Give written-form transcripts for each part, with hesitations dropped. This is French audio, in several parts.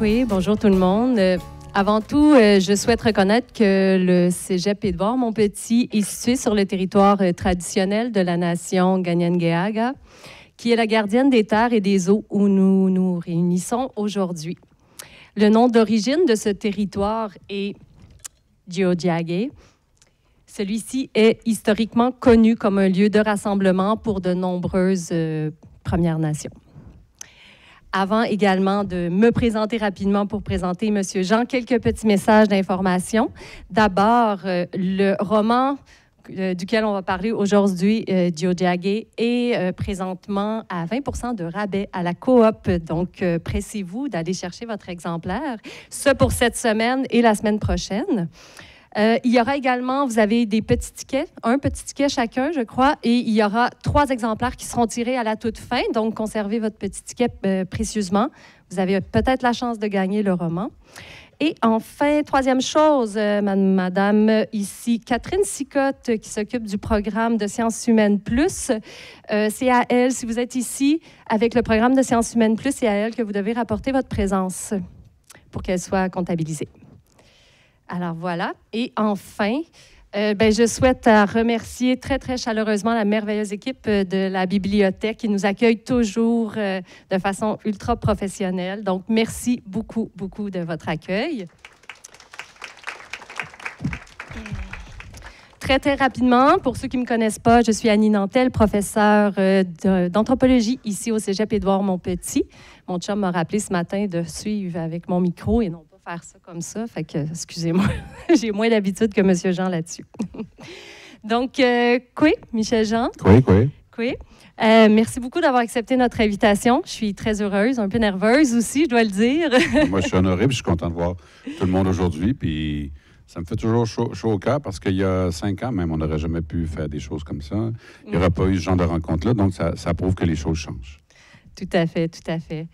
Oui, bonjour tout le monde. Avant tout, je souhaite reconnaître que le Cégep Édouard-Montpetit est situé sur le territoire traditionnel de la nation Kanien'kehá:ka, qui est la gardienne des terres et des eaux où nous nous réunissons aujourd'hui. Le nom d'origine de ce territoire est Tiohtià:ke. Celui-ci est historiquement connu comme un lieu de rassemblement pour de nombreuses Premières Nations. Avant également de me présenter rapidement pour présenter M. Jean, quelques petits messages d'information. D'abord, le roman duquel on va parler aujourd'hui, Tiohtià:ke, est présentement à 20 % de rabais à la coop. Donc, pressez-vous d'aller chercher votre exemplaire. Ce pour cette semaine et la semaine prochaine. Il y aura également, vous avez des petits tickets, un petit ticket chacun, je crois, et il y aura 3 exemplaires qui seront tirés à la toute fin. Donc, conservez votre petit ticket précieusement. Vous avez peut-être la chance de gagner le roman. Et enfin, 3e chose, madame ici, Catherine Sicotte, qui s'occupe du programme de Sciences humaines plus. C'est à elle, si vous êtes ici avec le programme de Sciences humaines plus, c'est à elle que vous devez rapporter votre présence pour qu'elle soit comptabilisée. Alors voilà. Et enfin, je souhaite remercier très, très chaleureusement la merveilleuse équipe de la bibliothèque qui nous accueille toujours de façon ultra professionnelle. Donc, merci beaucoup, beaucoup de votre accueil. Très, très rapidement, pour ceux qui ne me connaissent pas, je suis Annie Nantel, professeure d'anthropologie ici au Cégep Édouard-Montpetit. Mon chum m'a rappelé ce matin de suivre avec mon micro et non faire ça comme ça, fait que, excusez-moi, j'ai moins d'habitude que M. Jean là-dessus. Donc, oui, Michel Jean. Oui. Merci beaucoup d'avoir accepté notre invitation. Je suis très heureuse, un peu nerveuse aussi, je dois le dire. Moi, je suis honoré, puis je suis content de voir tout le monde aujourd'hui, puis ça me fait toujours chaud au cœur parce qu'il y a 5 ans même, on n'aurait jamais pu faire des choses comme ça. Il n'y aurait pas eu ce genre de rencontre-là, donc ça prouve que les choses changent. Tout à fait, tout à fait.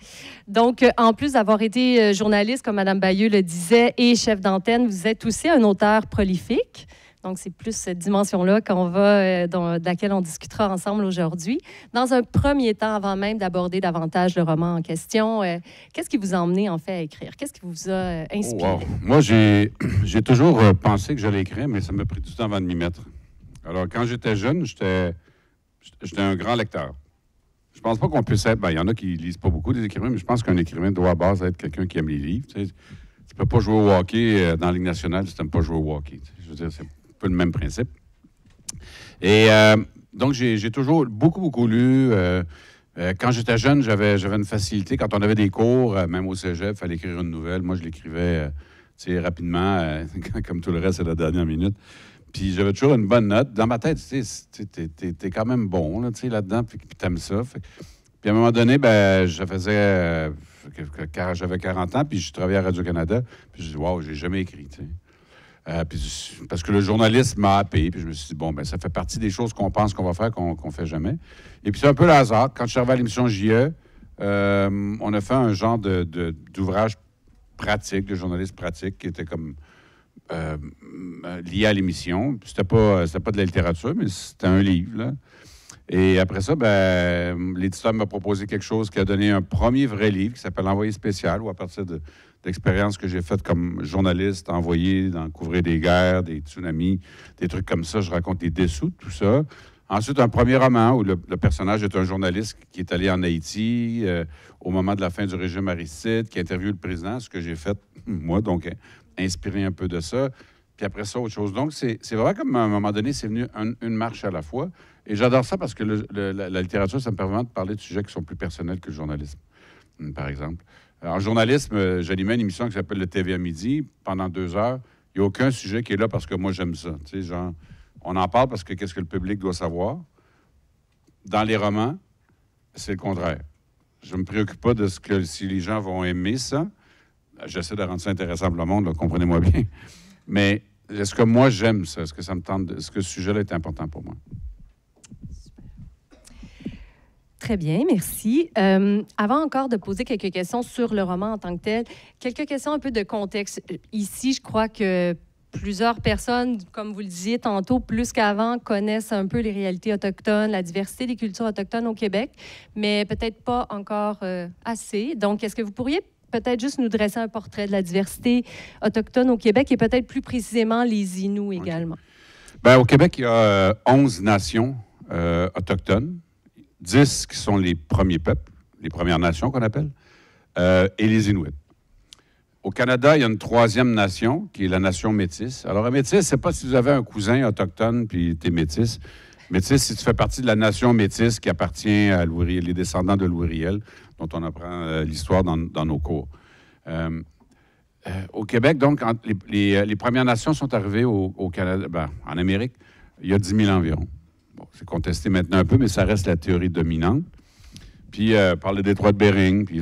Donc, en plus d'avoir été journaliste, comme Mme Bayeux le disait, et chef d'antenne, vous êtes aussi un auteur prolifique. Donc, c'est plus cette dimension-là de laquelle on discutera ensemble aujourd'hui. Dans un premier temps, avant même d'aborder davantage le roman en question, qu'est-ce qui vous a emmené, en fait, à écrire? Qu'est-ce qui vous a inspiré? Oh, wow. Moi, j'ai toujours pensé que j'allais écrire, mais ça m'a pris du temps avant de m'y mettre. Alors, quand j'étais jeune, j'étais un grand lecteur. Je pense pas qu'on puisse être... il y en a qui lisent pas beaucoup des écrivains, mais je pense qu'un écrivain doit à base être quelqu'un qui aime les livres. Tu peux pas jouer au hockey dans la Ligue nationale si tu n'aimes pas jouer au hockey. Je veux dire, c'est un peu le même principe. Et donc, j'ai toujours beaucoup lu. Quand j'étais jeune, j'avais une facilité. Quand on avait des cours, même au cégep, il fallait écrire une nouvelle. Moi, je l'écrivais rapidement, comme tout le reste, à la dernière minute. Puis j'avais toujours une bonne note. Dans ma tête, tu sais, t'es quand même bon là-dedans, puis t'aimes ça. Puis à un moment donné, j'avais 40 ans, puis je travaillais à Radio-Canada. Puis je dis, wow, j'ai jamais écrit, tu sais. Parce que le journalisme m'a happé, puis je me suis dit, ça fait partie des choses qu'on pense qu'on va faire, qu'on fait jamais. Et puis c'est un peu le hasard. Quand je suis arrivé à l'émission JE, on a fait un genre d'ouvrage pratique, de journaliste pratique, qui était comme... lié à l'émission. C'était pas de la littérature, mais c'était un livre. Là. Et après ça, l'éditeur m'a proposé quelque chose qui a donné un premier vrai livre qui s'appelle Envoyé spécial, où à partir d'expériences que j'ai faites comme journaliste, envoyé dans couvrir des guerres, des tsunamis, des trucs comme ça, je raconte les dessous de tout ça. Ensuite, un premier roman où le personnage est un journaliste qui est allé en Haïti au moment de la fin du régime Aristide, qui interviewe le président, ce que j'ai fait, moi, donc inspiré un peu de ça. Puis après ça, autre chose. Donc, c'est vrai comme à un moment donné, c'est venu une marche à la fois. Et j'adore ça parce que la littérature, ça me permet de parler de sujets qui sont plus personnels que le journalisme, par exemple. En journalisme, j'animais une émission qui s'appelle le TV à midi. Pendant 2 heures, il n'y a aucun sujet qui est là parce que moi, j'aime ça. Tu sais, genre, on en parle parce que qu'est-ce que le public doit savoir. Dans les romans, c'est le contraire. Je ne me préoccupe pas de si les gens vont aimer ça. J'essaie de rendre ça intéressant pour le monde, là, comprenez-moi bien. Mais est-ce que moi, j'aime ça? Est-ce que ça me tente? Est-ce que ce sujet-là est important pour moi? Très bien, merci. Avant encore de poser quelques questions sur le roman en tant que tel, quelques questions un peu de contexte. Ici, je crois que plusieurs personnes, comme vous le disiez tantôt, plus qu'avant, connaissent un peu les réalités autochtones, la diversité des cultures autochtones au Québec, mais peut-être pas encore assez. Donc, est-ce que vous pourriez peut-être juste nous dresser un portrait de la diversité autochtone au Québec et peut-être plus précisément les Inuits également. Bien, au Québec, il y a 11 nations autochtones, 10 qui sont les premiers peuples, les Premières Nations qu'on appelle, et les Inuits. Au Canada, il y a une 3e nation, qui est la nation métisse. Alors, un métis, c'est pas si vous avez un cousin autochtone puis tu es métis. Métis, si tu fais partie de la nation métisse qui appartient à les descendants de Louis Riel, dont on apprend l'histoire dans nos cours. Au Québec, donc, les Premières Nations sont arrivées au Canada, en Amérique, il y a 10 000 environ. Bon, c'est contesté maintenant un peu, mais ça reste la théorie dominante. Puis, par le détroit de Bering, puis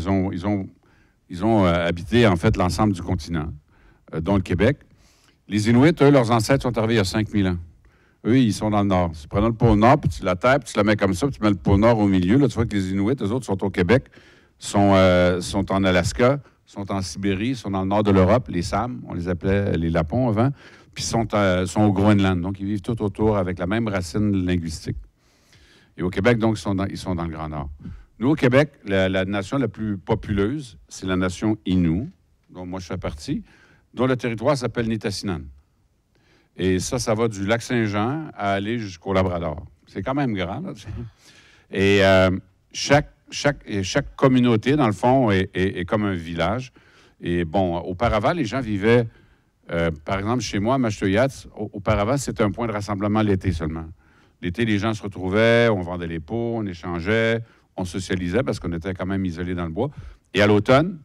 ils ont habité, en fait, l'ensemble du continent, dont le Québec. Les Inuits, eux, leurs ancêtres sont arrivés il y a 5 000 ans. Eux, ils sont dans le nord. Tu prends le pôle nord, puis tu la terres, puis tu la mets comme ça, puis tu mets le pôle nord au milieu. Là, tu vois que les Inuits, eux autres, sont au Québec, sont en Alaska, sont en Sibérie, sont dans le nord de l'Europe, les Sam, on les appelait les Lapons avant, puis sont au Groenland. Donc, ils vivent tout autour avec la même racine linguistique. Et au Québec, donc, ils sont dans le Grand Nord. Nous, au Québec, la nation la plus populeuse, c'est la nation Innu, dont moi je fais partie, dont le territoire s'appelle Nitassinan. Et ça va du lac Saint-Jean à aller jusqu'au Labrador. C'est quand même grand, là. Et chaque communauté, dans le fond, est comme un village. Et bon, auparavant, les gens vivaient, par exemple, chez moi, à Machetoyats, auparavant, c'était un point de rassemblement l'été seulement. L'été, les gens se retrouvaient, on vendait les pots, on échangeait, on socialisait parce qu'on était quand même isolés dans le bois. Et à l'automne,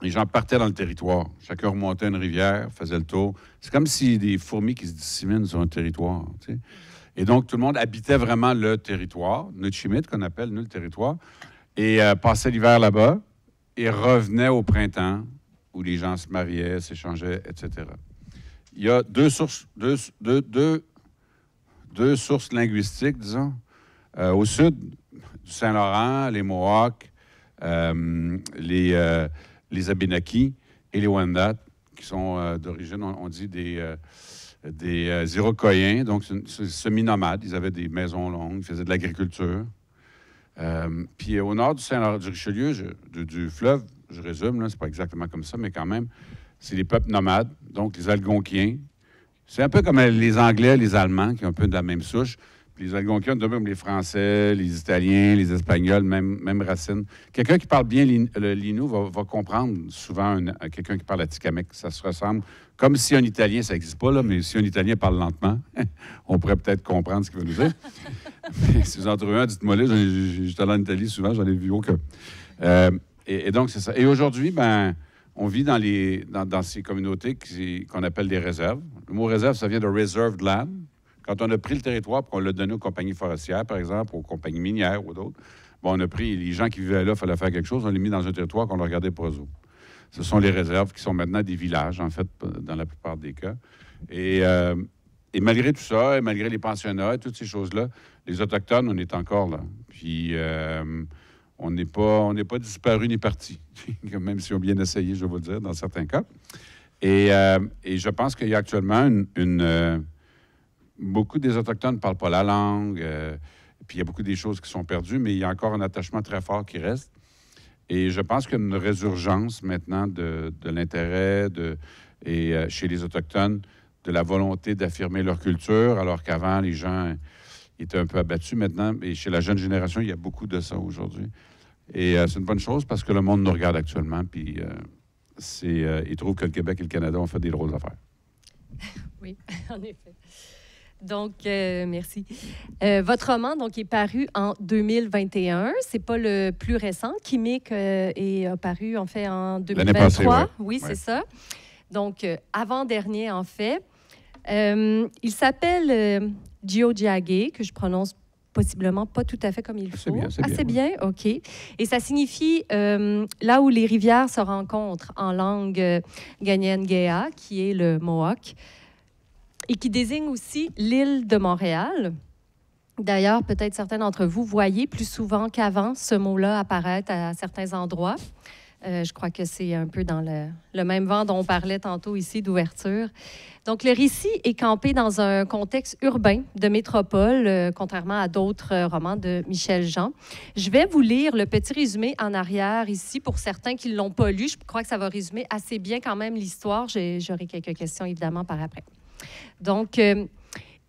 les gens partaient dans le territoire. Chacun remontait une rivière, faisait le tour. C'est comme si des fourmis qui se disséminent sur un territoire. Tu sais. Et donc, tout le monde habitait vraiment le territoire, Nutchimit, qu'on appelle, nous, le territoire, et passait l'hiver là-bas et revenait au printemps où les gens se mariaient, s'échangeaient, etc. Il y a deux sources linguistiques, disons. Au sud du Saint-Laurent, les Mohawks, les Abénaquis et les Wendat, qui sont d'origine, on dit, des Iroquoiens, donc semi-nomades. Ils avaient des maisons longues, ils faisaient de l'agriculture. Puis au nord du Saint-Laurent, du Richelieu, du fleuve, je résume, c'est pas exactement comme ça, mais quand même, c'est les peuples nomades, donc les Algonquiens. C'est un peu comme les Anglais, les Allemands, qui ont un peu de la même souche. Puis les Algonquiens, de même les Français, les Italiens, les Espagnols, même racine. Quelqu'un qui parle bien l'Innu va comprendre souvent quelqu'un qui parle Atikamekw. Ça se ressemble. Comme si un Italien, ça n'existe pas, là, mais si un Italien parle lentement, on pourrait peut-être comprendre ce qu'il veut nous dire. Si vous en trouvez un, dites-moi là. J'étais allé en Italie souvent, j'en ai vu aucun. Et donc, c'est ça. Et aujourd'hui, on vit dans ces communautés qu'on appelle des réserves. Le mot réserve, ça vient de reserved land. Quand on a pris le territoire, puis on l'a donné aux compagnies forestières, par exemple, aux compagnies minières ou d'autres, on a pris les gens qui vivaient là, il fallait faire quelque chose, on les mis dans un territoire qu'on leur regardait pour eux autres. Ce sont les réserves qui sont maintenant des villages, en fait, dans la plupart des cas. Et malgré tout ça, et malgré les pensionnats et toutes ces choses-là, les Autochtones, on est encore là. Puis on n'est pas disparu ni parti, même si on a bien essayé, je vais vous le dire, dans certains cas. Et je pense qu'il y a actuellement beaucoup des Autochtones ne parlent pas la langue, puis il y a beaucoup des choses qui sont perdues, mais il y a encore un attachement très fort qui reste. Et je pense qu'il y a une résurgence maintenant de l'intérêt chez les Autochtones, de la volonté d'affirmer leur culture, alors qu'avant, les gens étaient un peu abattus. Maintenant, et chez la jeune génération, il y a beaucoup de ça aujourd'hui. Et c'est une bonne chose parce que le monde nous regarde actuellement, puis ils trouvent que le Québec et le Canada ont fait des drôles d'affaires. Oui, en effet. Donc, merci. Votre roman donc, est paru en 2021. C'est pas le plus récent. Kimik est paru, en fait, en 2023. L'année passée, ouais. Oui, c'est ça. Donc, avant-dernier, en fait. Il s'appelle Tiohtià:ke, que je prononce possiblement pas tout à fait comme il faut. C'est bien. OK. Et ça signifie là où les rivières se rencontrent en langue Gagnan-Guéa, qui est le Mohawk, et qui désigne aussi l'île de Montréal. D'ailleurs, peut-être certains d'entre vous voyez plus souvent qu'avant ce mot-là apparaître à certains endroits. Je crois que c'est un peu dans le même vent dont on parlait tantôt ici, d'ouverture. Donc, le récit est campé dans un contexte urbain de métropole, contrairement à d'autres romans de Michel Jean. Je vais vous lire le petit résumé en arrière ici pour certains qui ne l'ont pas lu. Je crois que ça va résumer assez bien quand même l'histoire. J'aurai quelques questions, évidemment, par après. Donc,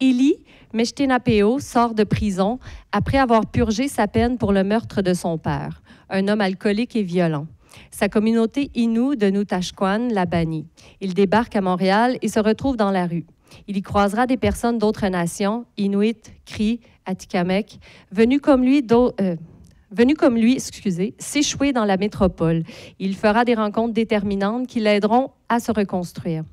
Élie Mechtenapéo sort de prison après avoir purgé sa peine pour le meurtre de son père, un homme alcoolique et violent. Sa communauté Innu de Nutashquan l'a banni. Il débarque à Montréal et se retrouve dans la rue. Il y croisera des personnes d'autres nations, Inuit, Cris, Atikamekw, venus comme lui, s'échouer dans la métropole. Il fera des rencontres déterminantes qui l'aideront à se reconstruire.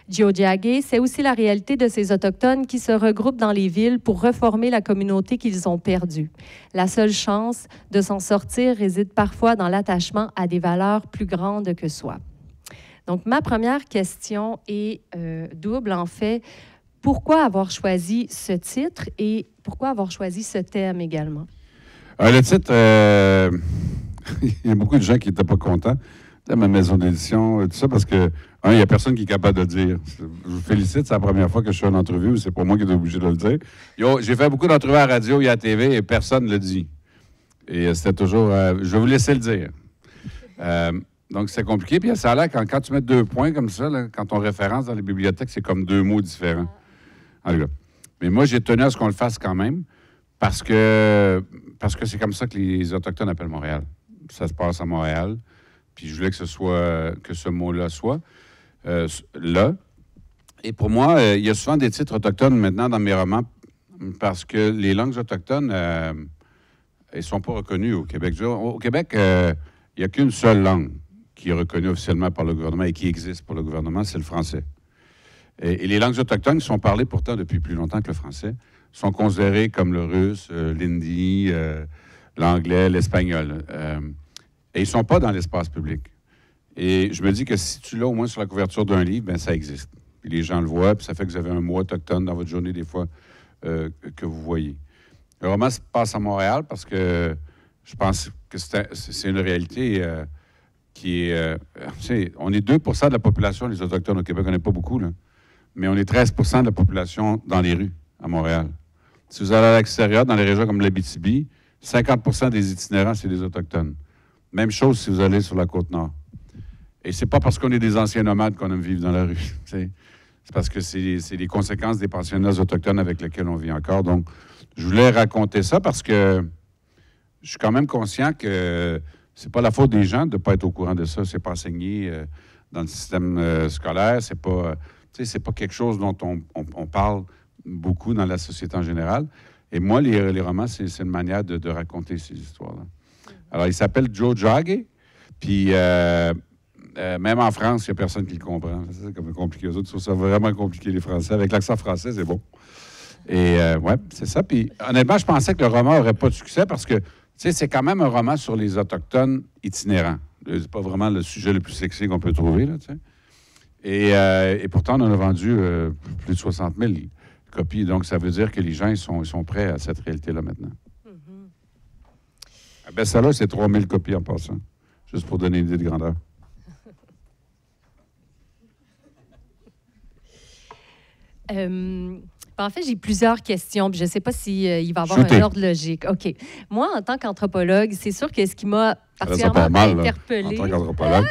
Tiohtià:ke, c'est aussi la réalité de ces Autochtones qui se regroupent dans les villes pour reformer la communauté qu'ils ont perdue. La seule chance de s'en sortir réside parfois dans l'attachement à des valeurs plus grandes que soi. Donc, ma première question est double, en fait. Pourquoi avoir choisi ce titre et pourquoi avoir choisi ce thème également? Le titre, il y a beaucoup de gens qui n'étaient pas contents de ma maison d'édition, tout ça, parce que il n'y a personne qui est capable de le dire. Je vous félicite, c'est la première fois que je suis en entrevue, c'est pas moi qui est obligé de le dire. J'ai fait beaucoup d'entrevues à la radio et à la TV et personne ne le dit. Et c'était toujours, je vais vous laisser le dire. Donc, c'est compliqué. Puis ça a l'air quand tu mets 2 points comme ça, là, quand on référence dans les bibliothèques, c'est comme 2 mots différents. Mais moi, j'ai tenu à ce qu'on le fasse quand même parce que c'est comme ça que les Autochtones appellent Montréal. Ça se passe à Montréal. Puis je voulais que ce mot-là soit là. Et pour moi, il y a souvent des titres autochtones maintenant dans mes romans parce que les langues autochtones, elles ne sont pas reconnues au Québec. Au Québec, il n'y a qu'une seule langue qui est reconnue officiellement par le gouvernement et qui existe pour le gouvernement, c'est le français. Et les langues autochtones, qui sont parlées pourtant depuis plus longtemps que le français, sont considérées comme le russe, l'hindi, l'anglais, l'espagnol. Et ils ne sont pas dans l'espace public. Et je me dis que si tu l'as au moins sur la couverture d'un livre, bien, ça existe. Puis les gens le voient, puis ça fait que vous avez un mot autochtone dans votre journée, des fois, que vous voyez. Le roman se passe à Montréal parce que je pense que c'est une réalité qui est... on est 2 % de la population, les Autochtones au Québec, on n'est pas beaucoup, là. Mais on est 13 % de la population dans les rues à Montréal. Si vous allez à l'extérieur, dans les régions comme l'Abitibi, 50 % des itinérants, c'est des Autochtones. Même chose si vous allez sur la Côte-Nord. Et c'est pas parce qu'on est des anciens nomades qu'on aime vivre dans la rue. C'est parce que c'est les conséquences des pensionnats autochtones avec lesquels on vit encore. Donc, je voulais raconter ça parce que je suis quand même conscient que c'est pas la faute des gens de ne pas être au courant de ça. C'est pas enseigné dans le système scolaire. C'est pas quelque chose dont on parle beaucoup dans la société en général. Et moi, les romans, c'est une manière de raconter ces histoires-là. Alors, il s'appelle Tiohtià:ke, puis même en France, il n'y a personne qui le comprend. C'est comme compliqué. Eux autres trouvent ça vraiment compliqué, les Français. Avec l'accent français, c'est bon. Et ouais, c'est ça. Puis honnêtement, je pensais que le roman n'aurait pas de succès parce que, c'est quand même un roman sur les Autochtones itinérants. C'est pas vraiment le sujet le plus sexy qu'on peut trouver, là, tu sais. Et pourtant, on en a vendu plus de 60 000 copies. Donc, ça veut dire que les gens, ils sont prêts à cette réalité-là maintenant. Ben, ça là, c'est 3000 copies en passant. Juste pour donner une idée de grandeur. En fait, j'ai plusieurs questions. Puis je ne sais pas s'il va y avoir un ordre logique. OK. Moi, en tant qu'anthropologue, c'est sûr que ce qui m'a particulièrement interpellée en tant qu'anthropologue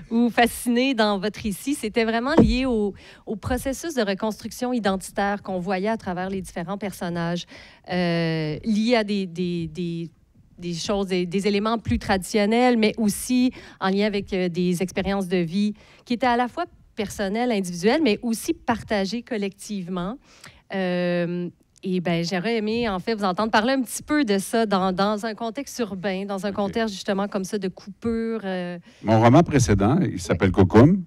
ou fascinée dans votre récit, c'était vraiment lié au processus de reconstruction identitaire qu'on voyait à travers les différents personnages, liés à des choses, des éléments plus traditionnels, mais aussi en lien avec des expériences de vie qui étaient à la fois personnelles, individuelles, mais aussi partagées collectivement. Et bien, j'aurais aimé, en fait, vous entendre parler un petit peu de ça dans un contexte urbain, dans un contexte, justement, comme ça, de coupure. Mon roman précédent, il s'appelle Kokum.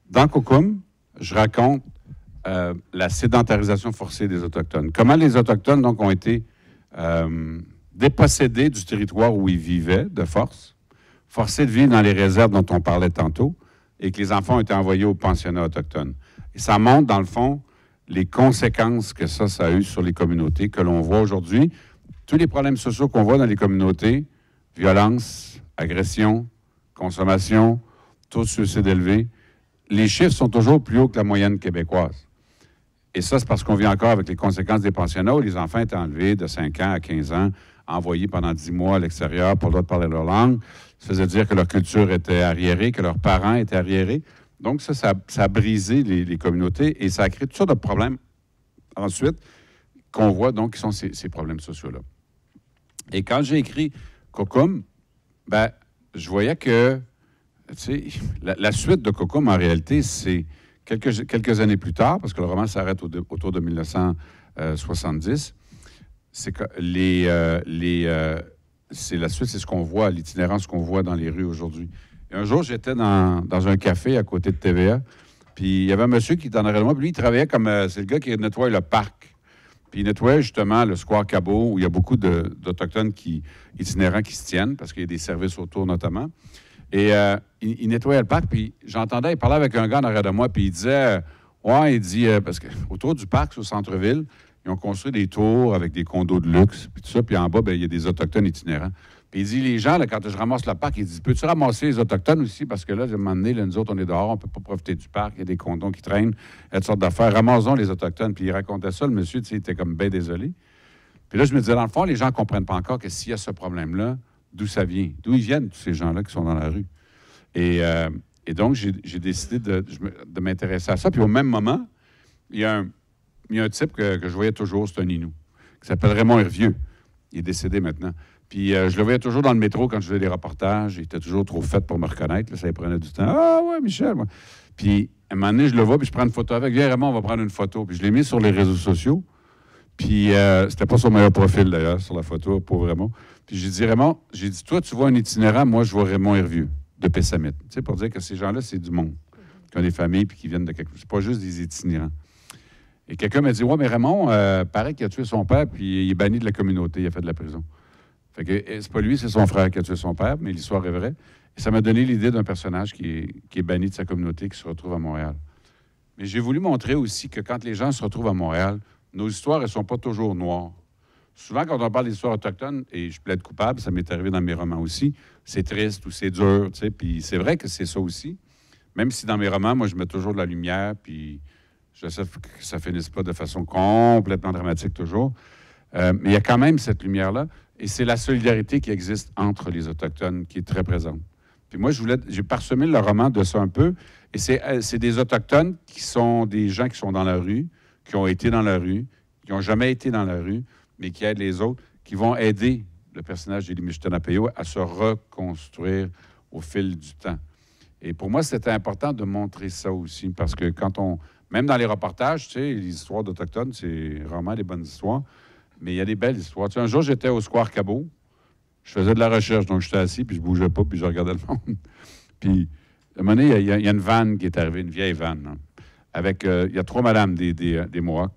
Dans Kokum, je raconte la sédentarisation forcée des Autochtones. Comment les Autochtones, donc, ont été dépossédés du territoire où ils vivaient de force, forcés de vivre dans les réserves dont on parlait tantôt, et que les enfants ont été envoyés aux pensionnats autochtones. Et ça montre, dans le fond, les conséquences que ça a eu sur les communautés, que l'on voit aujourd'hui. Tous les problèmes sociaux qu'on voit dans les communautés, violence, agression, consommation, taux de suicide élevé. Les chiffres sont toujours plus hauts que la moyenne québécoise. Et ça, c'est parce qu'on vit encore avec les conséquences des pensionnats où les enfants étaient enlevés de 5 ans à 15 ans, envoyés pendant 10 mois à l'extérieur pour le droit de parler leur langue. Ça faisait dire que leur culture était arriérée, que leurs parents étaient arriérés. Donc, ça a brisé les communautés et ça a créé toutes sortes de problèmes ensuite qu'on voit, donc, qui sont ces problèmes sociaux-là. Et quand j'ai écrit Cocum, ben, je voyais que, tu sais, la suite de Cocum, en réalité, c'est quelques années plus tard, parce que le roman s'arrête autour de 1970, c'est que c'est la suite, c'est ce qu'on voit, l'itinérance qu'on voit dans les rues aujourd'hui. Et un jour, j'étais dans un café à côté de TVA, puis il y avait un monsieur qui était en arrière de moi, puis lui, il travaillait comme... c'est le gars qui nettoie le parc. Puis il nettoyait justement le Square Cabot, où il y a beaucoup d'Autochtones itinérants qui se tiennent, parce qu'il y a des services autour notamment. Et il nettoyait le parc, puis j'entendais, il parlait avec un gars en arrière de moi, puis il disait, ouais, il dit, parce qu'autour du parc, au centre-ville, ils ont construit des tours avec des condos de luxe, puis tout ça, puis en bas, bien, il y a des Autochtones itinérants. Puis il dit, les gens, là, quand je ramasse le parc, il dit, peux-tu ramasser les Autochtones aussi? Parce que là, à un moment donné, là, nous autres, on est dehors, on ne peut pas profiter du parc, il y a des condos qui traînent, il y a toutes sortes d'affaires. Ramassons les Autochtones. Puis il racontait ça, le monsieur, tu sais, il était comme bien désolé. Puis là, je me disais, dans le fond, les gens ne comprennent pas encore que s'il y a ce problème-là, d'où ça vient? D'où ils viennent, tous ces gens-là qui sont dans la rue? Et donc, j'ai décidé de m'intéresser à ça. Puis au même moment, il y a un type que je voyais toujours, c'est un Inou, qui s'appelle Raymond Hervieux. Il est décédé maintenant. Puis je le voyais toujours dans le métro quand je faisais des reportages. Il était toujours trop fait pour me reconnaître. Là, ça lui prenait du temps. Ah ouais, Michel. Ouais. Puis à un moment donné, je le vois, puis je prends une photo avec. Viens, Raymond, on va prendre une photo. Puis je l'ai mis sur les réseaux sociaux. Puis c'était pas son meilleur profil, d'ailleurs, sur la photo, pour Raymond. Puis j'ai dit, Raymond, j'ai dit, toi, tu vois un itinérant, moi, je vois Raymond Hervieux, de Pessamit. Tu sais, pour dire que ces gens-là, c'est du monde. Qui ont des familles, puis qui viennent de quelque chose. C'est pas juste des itinérants. Et quelqu'un m'a dit, ouais, mais Raymond, paraît qu'il a tué son père, puis il est banni de la communauté, il a fait de la prison. Fait que c'est pas lui, c'est son frère qui a tué son père, mais l'histoire est vraie. Et ça m'a donné l'idée d'un personnage qui est banni de sa communauté, qui se retrouve à Montréal. Mais j'ai voulu montrer aussi que quand les gens se retrouvent à Montréal, nos histoires, elles ne sont pas toujours noires. Souvent, quand on parle d'histoires autochtones, et je plaide coupable, ça m'est arrivé dans mes romans aussi, c'est triste ou c'est dur, tu sais, puis c'est vrai que c'est ça aussi. Même si dans mes romans, moi, je mets toujours de la lumière, puis je sais que ça ne finisse pas de façon complètement dramatique toujours. Mais il y a quand même cette lumière-là. Et c'est la solidarité qui existe entre les Autochtones qui est très présente. Puis moi, j'ai parsemé le roman de ça un peu. Et c'est des Autochtones qui sont des gens qui sont dans la rue, qui ont été dans la rue, qui n'ont jamais été dans la rue, mais qui aident les autres, qui vont aider le personnage d'Élie Michtenapéo à se reconstruire au fil du temps. Et pour moi, c'était important de montrer ça aussi, parce que même dans les reportages, tu sais, les histoires d'Autochtones, c'est rarement des bonnes histoires. Mais il y a des belles histoires. Tu sais, un jour, j'étais au Square Cabot. Je faisais de la recherche, donc j'étais assis, puis je bougeais pas, puis je regardais le monde. Puis, à un moment donné, il y a une vanne qui est arrivée, une vieille vanne, hein, avec... il y a 3 madames des Mohawks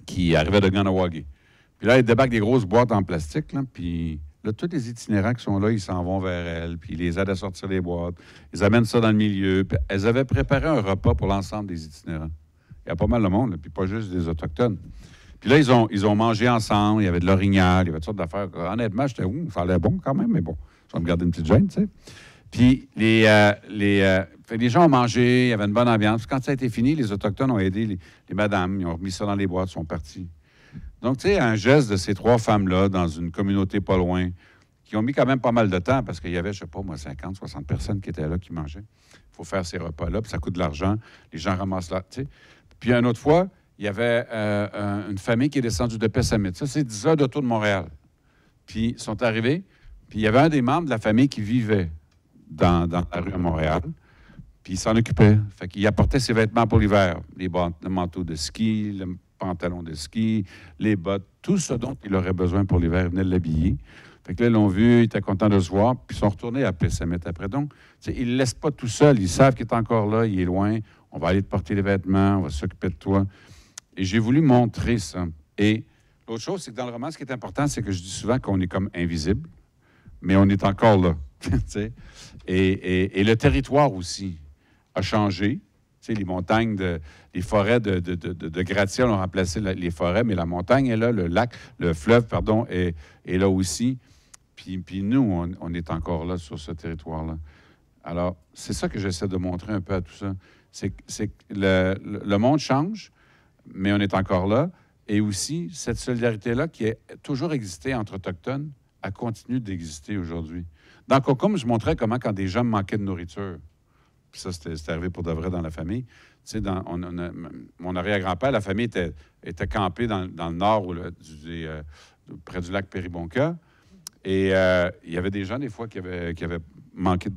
qui arrivaient de Ganawagi. Puis là, ils débarquent des grosses boîtes en plastique, là, puis là, tous les itinérants qui sont là, ils s'en vont vers elles, puis ils les aident à sortir les boîtes. Ils amènent ça dans le milieu. Puis elles avaient préparé un repas pour l'ensemble des itinérants. Il y a pas mal de monde, là, puis pas juste des Autochtones. Puis là, ils ont mangé ensemble, il y avait de l'orignal, il y avait toutes sortes d'affaires. Honnêtement, j'étais, ça allait bon quand même, mais bon, ça va me garder une petite gêne, tu sais. Puis les gens ont mangé, il y avait une bonne ambiance. Puis quand ça a été fini, les Autochtones ont aidé les madames, ils ont remis ça dans les boîtes, ils sont partis. Donc, tu sais, un geste de ces 3 femmes-là, dans une communauté pas loin, qui ont mis quand même pas mal de temps, parce qu'il y avait, je sais pas, moi, 50, 60 personnes qui étaient là, qui mangeaient. Il faut faire ces repas-là, puis ça coûte de l'argent. Les gens ramassent là, tu sais. Puis une autre fois, il y avait une famille qui est descendue de Pessamit. Ça, c'est 10 heures d'auto de Montréal. Puis ils sont arrivés, puis il y avait un des membres de la famille qui vivait dans la rue à Montréal, puis il s'en occupait. Fait qu'il apportait ses vêtements pour l'hiver, le manteau de ski, le pantalon de ski, les bottes, tout ce dont il aurait besoin pour l'hiver. Il venait de l'habiller. Fait que là, ils l'ont vu, ils étaient contents de se voir, puis ils sont retournés à Pessamit après. Donc, ils ne le laissent pas tout seul. Ils savent qu'il est encore là, il est loin. On va aller te porter les vêtements, on va s'occuper de toi. Et j'ai voulu montrer ça. Et l'autre chose, c'est que dans le roman, ce qui est important, c'est que je dis souvent qu'on est comme invisible, mais on est encore là. Et le territoire aussi a changé. Tu sais, les montagnes, les forêts de gratte-ciel ont remplacé les forêts, mais la montagne est là, le fleuve, pardon, est là aussi. Puis nous, on est encore là sur ce territoire-là. Alors, c'est ça que j'essaie de montrer un peu à tout ça. C'est que le monde change, mais on est encore là. Et aussi, cette solidarité-là qui a toujours existé entre Autochtones, elle continue d'exister aujourd'hui. Dans Cocom, je montrais comment, quand des gens manquaient de nourriture, puis ça, c'était arrivé pour de vrai dans la famille, tu sais, mon arrière-grand-père, la famille était campée dans le nord, près du lac Péribonka, et il y avait des gens, des fois, qui avaient manqué, tu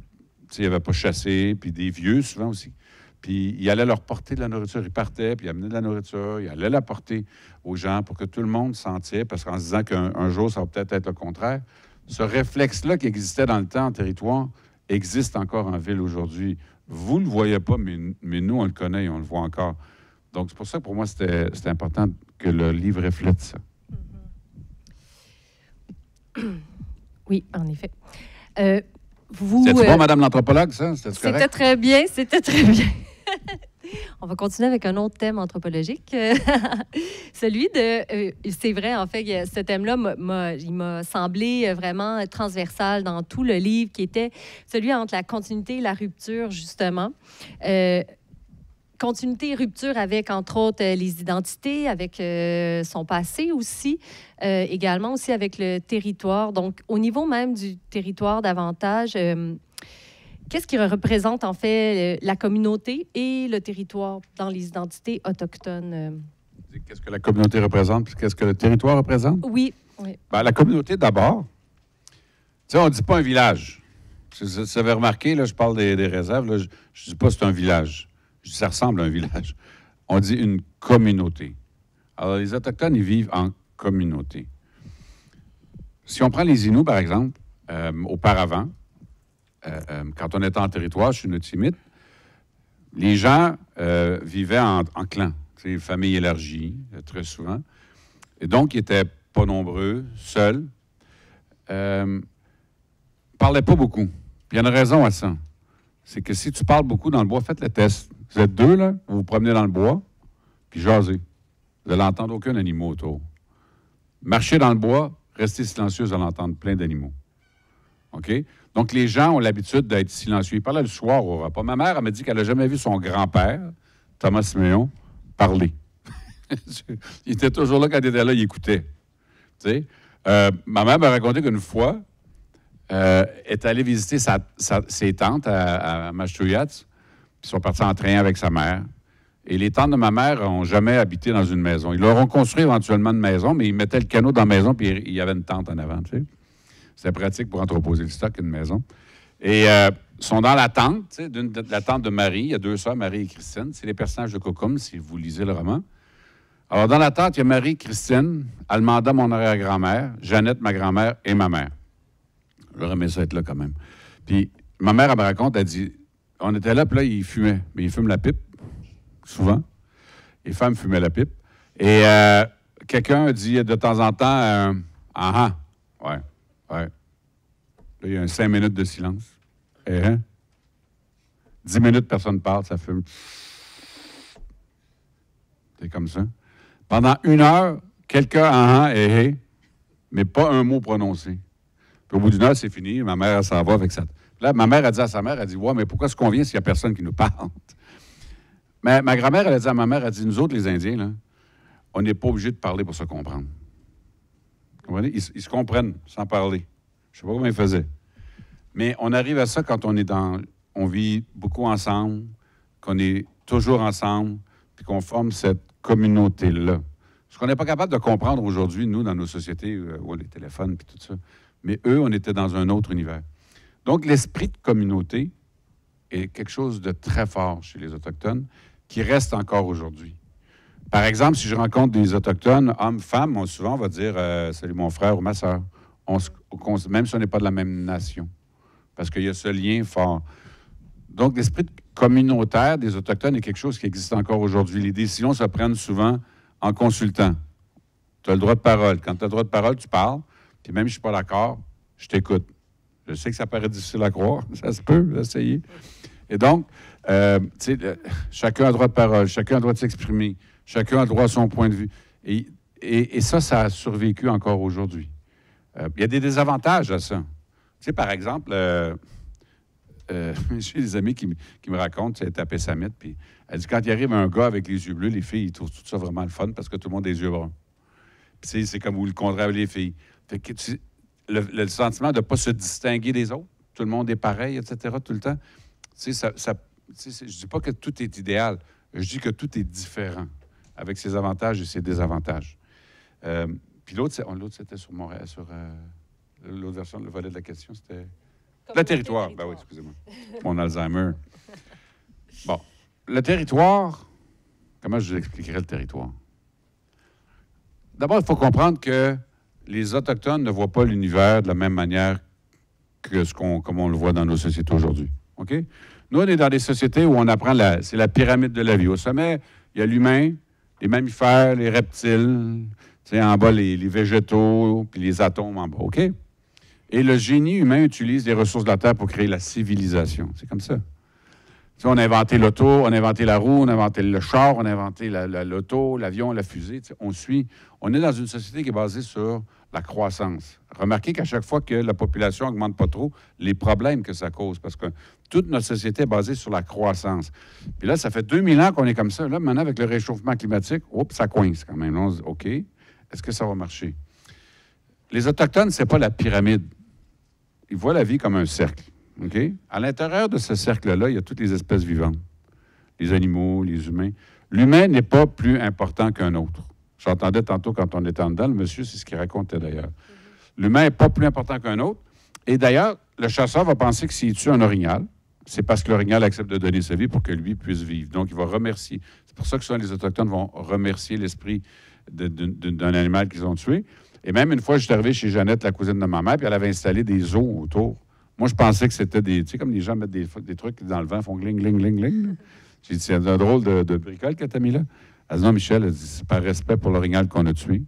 sais, ils n'avaient pas chassé, puis des vieux, souvent aussi. Puis il allait leur porter de la nourriture. Il partait, puis il amenait de la nourriture. Il allait la porter aux gens pour que tout le monde s'en tire, parce qu'en se disant qu'un jour, ça va peut-être être le contraire. Ce réflexe-là qui existait dans le temps en territoire existe encore en ville aujourd'hui. Vous ne le voyez pas, mais nous, on le connaît et on le voit encore. Donc, c'est pour ça que pour moi, c'était important que le livre reflète ça. Oui, en effet. C'était bon, Madame l'anthropologue, ça? C'était très bien, c'était très bien. On va continuer avec un autre thème anthropologique. Celui de... c'est vrai, en fait, ce thème-là, il m'a semblé vraiment transversal dans tout le livre, qui était celui entre la continuité et la rupture, justement. Continuité et rupture avec, entre autres, les identités, avec son passé aussi, également aussi avec le territoire. Donc, au niveau même du territoire davantage... qu'est-ce qui représente, en fait, la communauté et le territoire dans les identités autochtones? Qu'est-ce que la communauté représente, puis qu'est-ce que le territoire représente? Oui, oui. Bien, la communauté, d'abord, tu sais, on ne dit pas un village. Vous avez remarqué, là, je parle des réserves, là, je ne dis pas que c'est un village. Je dis ça ressemble à un village. On dit une communauté. Alors, les Autochtones, ils vivent en communauté. Si on prend les Inuits, par exemple, auparavant, quand on était en territoire, je suis Notimite, les gens vivaient en clan, famille élargie, très souvent. Et donc, ils n'étaient pas nombreux, seuls. Parlaient pas beaucoup. Puis il y a une raison à ça. C'est que si tu parles beaucoup dans le bois, faites le test. Vous êtes deux, là, vous vous promenez dans le bois, puis jasez. Vous n'allez entendre aucun animal autour. Marchez dans le bois, restez silencieux, vous allez entendre plein d'animaux. OK? Donc, les gens ont l'habitude d'être silencieux. Ils parlaient le soir au repas. Ma mère, elle m'a dit qu'elle n'a jamais vu son grand-père, Thomas Siméon, parler. Il était toujours là quand il était là, il écoutait. Tu sais? Ma mère m'a raconté qu'une fois, est allée visiter ses tantes à Mashtouyats, puis ils sont partis en train avec sa mère. Et les tantes de ma mère n'ont jamais habité dans une maison. Ils leur ont construit éventuellement une maison, mais ils mettaient le canot dans la maison, puis il y avait une tente en avant, tu sais. C'était pratique pour entreposer le stock, une maison. Et ils sont dans la tente, tu sais, la tente de Marie. Il y a deux sœurs, Marie et Christine. C'est les personnages de Cocom, si vous lisez le roman. Alors, dans la tente, il y a Marie et Christine, Almanda, mon arrière-grand-mère, Jeannette, ma grand-mère, et ma mère. J'aurais aimé ça être là quand même. Puis, ma mère, elle me raconte, elle dit, on était là, puis là, ils fumaient. Mais ils fument la pipe, souvent. Les femmes fumaient la pipe. Et quelqu'un dit de temps en temps, ouais. Ouais. Là, il y a 5 minutes de silence. 10 minutes, personne ne parle, ça fume. C'est comme ça. Pendant 1 heure, quelqu'un, mais pas un mot prononcé. Puis au bout d'1 heure, c'est fini. Ma mère, elle s'en va avec ça. Là, ma mère a dit à sa mère, elle dit, ouais, mais pourquoi est-ce qu'on vient s'il n'y a personne qui nous parle? Mais ma grand-mère, elle a dit à ma mère, elle dit, nous autres, les Indiens, là, on n'est pas obligés de parler pour se comprendre. Vous comprenez? Ils se comprennent sans parler. Je ne sais pas comment ils faisaient. Mais on arrive à ça quand on vit beaucoup ensemble, qu'on est toujours ensemble, puis qu'on forme cette communauté-là. Ce qu'on n'est pas capable de comprendre aujourd'hui, nous, dans nos sociétés, les téléphones, puis tout ça. Mais eux, on était dans un autre univers. Donc, l'esprit de communauté est quelque chose de très fort chez les Autochtones, qui reste encore aujourd'hui. Par exemple, si je rencontre des Autochtones, hommes, femmes, souvent on va dire « Salut mon frère ou ma soeur », même si on n'est pas de la même nation, parce qu'il y a ce lien fort. Donc, l'esprit communautaire des Autochtones est quelque chose qui existe encore aujourd'hui. Les décisions se prennent souvent en consultant. Tu as le droit de parole. Quand tu as le droit de parole, tu parles, puis même si je ne suis pas d'accord, je t'écoute. Je sais que ça paraît difficile à croire, ça se peut, essayer. Et donc, chacun a le droit de parole, chacun a le droit de s'exprimer, chacun a le droit à son point de vue. Et ça a survécu encore aujourd'hui. Il y a des désavantages à ça. Tu sais, par exemple, j'ai des amis qui me racontent, elle tapait sa mythe, puis elle dit, quand il arrive un gars avec les yeux bleus, les filles, ils trouvent tout ça vraiment le fun parce que tout le monde a des yeux bruns. Puis c'est comme le contraire avec les filles. Fait que le sentiment de ne pas se distinguer des autres, tout le monde est pareil, etc., tout le temps. Je ne dis pas que tout est idéal, je dis que tout est différent, avec ses avantages et ses désavantages. Puis l'autre, c'était sur Montréal, l'autre version, le volet de la question, c'était... Le territoire. Ben oui, excusez-moi. Mon Alzheimer. Bon. Le territoire, comment je vous expliquerai le territoire? D'abord, il faut comprendre que les Autochtones ne voient pas l'univers de la même manière que comme on le voit dans nos sociétés aujourd'hui. OK? Nous, on est dans des sociétés où on apprend c'est la pyramide de la vie. Au sommet, il y a l'humain, les mammifères, les reptiles, en bas, les végétaux, puis les atomes en bas. OK? Et le génie humain utilise les ressources de la Terre pour créer la civilisation. C'est comme ça. On a inventé l'auto, on a inventé la roue, on a inventé le char, on a inventé l'auto, l'avion, la fusée. On suit. On est dans une société qui est basée sur la croissance. Remarquez qu'à chaque fois que la population n'augmente pas trop, les problèmes que ça cause, parce que toute notre société est basée sur la croissance. Puis là, ça fait 2000 ans qu'on est comme ça. Là, maintenant, avec le réchauffement climatique, ça coince quand même. Là, on se dit, OK, est-ce que ça va marcher? Les Autochtones, ce n'est pas la pyramide. Ils voient la vie comme un cercle. Okay? À l'intérieur de ce cercle-là, il y a toutes les espèces vivantes. Les animaux, les humains. L'humain n'est pas plus important qu'un autre. J'entendais tantôt quand on était en dedans, le monsieur, c'est ce qu'il racontait d'ailleurs. L'humain n'est pas plus important qu'un autre. Et d'ailleurs, le chasseur va penser que s'il tue un orignal, c'est parce que l'orignal accepte de donner sa vie pour que lui puisse vivre. Donc, il va remercier. C'est pour ça que souvent les Autochtones vont remercier l'esprit d'un animal qu'ils ont tué. Et même une fois, je suis arrivé chez Jeannette, la cousine de ma mère, puis elle avait installé des os autour. Moi, je pensais que c'était des... Tu sais, comme les gens mettent des trucs dans le vent, font gling, gling, gling, gling. J'ai dit, c'est un drôle de bricole que tu as mis là. Elle dit, non, Michel, elle dit, c'est par respect pour l'orignal qu'on a tué.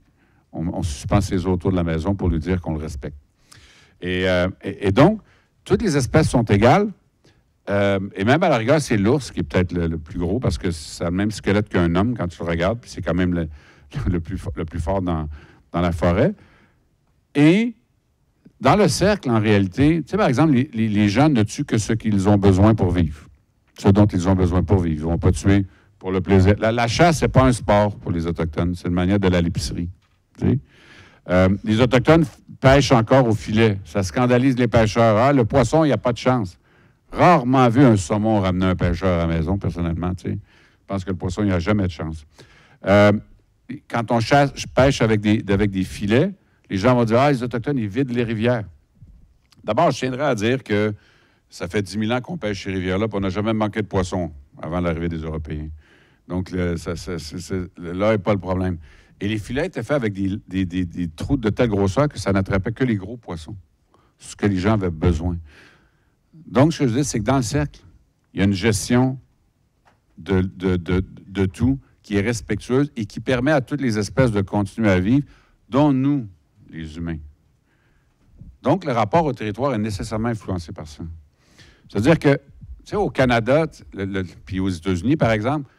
On suspend ses os autour de la maison pour lui dire qu'on le respecte. Et donc, toutes les espèces sont égales. Et même à la rigueur, c'est l'ours qui est peut-être le plus gros parce que ça a le même squelette qu'un homme quand tu le regardes, puis c'est quand même le plus fort dans la forêt. Et dans le cercle, en réalité, tu sais, par exemple, les gens ne tuent que ce qu'ils ont besoin pour vivre. Ce dont ils ont besoin pour vivre. Ils ne vont pas tuer pour le plaisir. La chasse, ce n'est pas un sport pour les Autochtones. C'est une manière de la l'épicerie. Tu sais? Les Autochtones pêchent encore au filet. Ça scandalise les pêcheurs. Ah, le poisson, il n'y a pas de chance. Rarement vu un saumon ramener un pêcheur à la maison, personnellement. Tu sais. Je pense que le poisson, il n'y a jamais de chance. Quand on pêche avec des filets, les gens vont dire « Ah, les Autochtones, ils vident les rivières. » D'abord, je tiendrai à dire que ça fait 10 000 ans qu'on pêche ces rivières-là, puis on n'a jamais manqué de poissons avant l'arrivée des Européens. Donc, là n'est pas le problème. Et les filets étaient faits avec des trous de telle grosseur que ça n'attrapait que les gros poissons, ce que les gens avaient besoin. Donc, ce que je dis, c'est que dans le cercle, il y a une gestion de tout qui est respectueuse et qui permet à toutes les espèces de continuer à vivre, dont nous, les humains. Donc, le rapport au territoire est nécessairement influencé par ça. C'est-à-dire que, tu sais, au Canada, puis aux États-Unis, par exemple,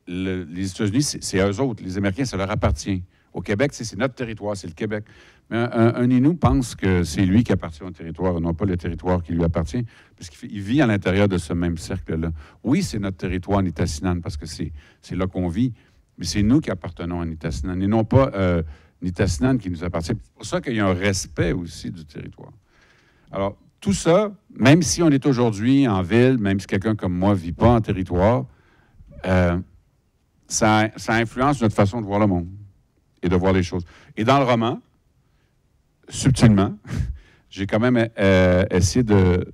les États-Unis, c'est eux autres. Les Américains, ça leur appartient. Au Québec, c'est notre territoire, c'est le Québec. Mais un Innu pense que c'est lui qui appartient au territoire, non pas le territoire qui lui appartient, parce qu'il vit à l'intérieur de ce même cercle-là. Oui, c'est notre territoire, Nitassinan, parce que c'est là qu'on vit, mais c'est nous qui appartenons à Nitassinan, et non pas Nitassinan qui nous appartient. C'est pour ça qu'il y a un respect aussi du territoire. Alors, tout ça, même si on est aujourd'hui en ville, même si quelqu'un comme moi ne vit pas en territoire, ça influence notre façon de voir le monde et de voir les choses. Et dans le roman, subtilement, j'ai quand même essayé de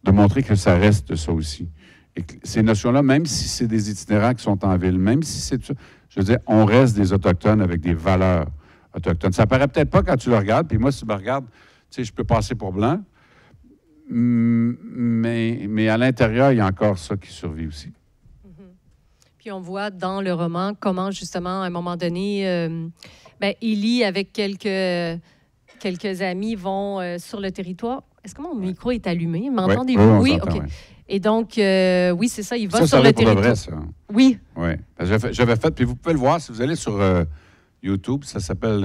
montrer que ça reste ça aussi. Et que ces notions-là, même si c'est des itinérants qui sont en ville, même si c'est ça, je veux dire, on reste des Autochtones avec des valeurs autochtones. Ça paraît peut-être pas quand tu le regardes, puis moi, si tu me regardes, tu sais, je peux passer pour blanc, mais à l'intérieur, il y a encore ça qui survit aussi. Puis on voit dans le roman comment, justement, à un moment donné, Élie, avec quelques amis, vont sur le territoire. Est-ce que mon micro est allumé? M'entendez-vous? Oui, OK. Ouais. Et donc, oui, c'est ça, il va sur le territoire. Vrai, ça. Oui. Oui. J'avais fait, puis vous pouvez le voir, si vous allez sur YouTube, ça s'appelle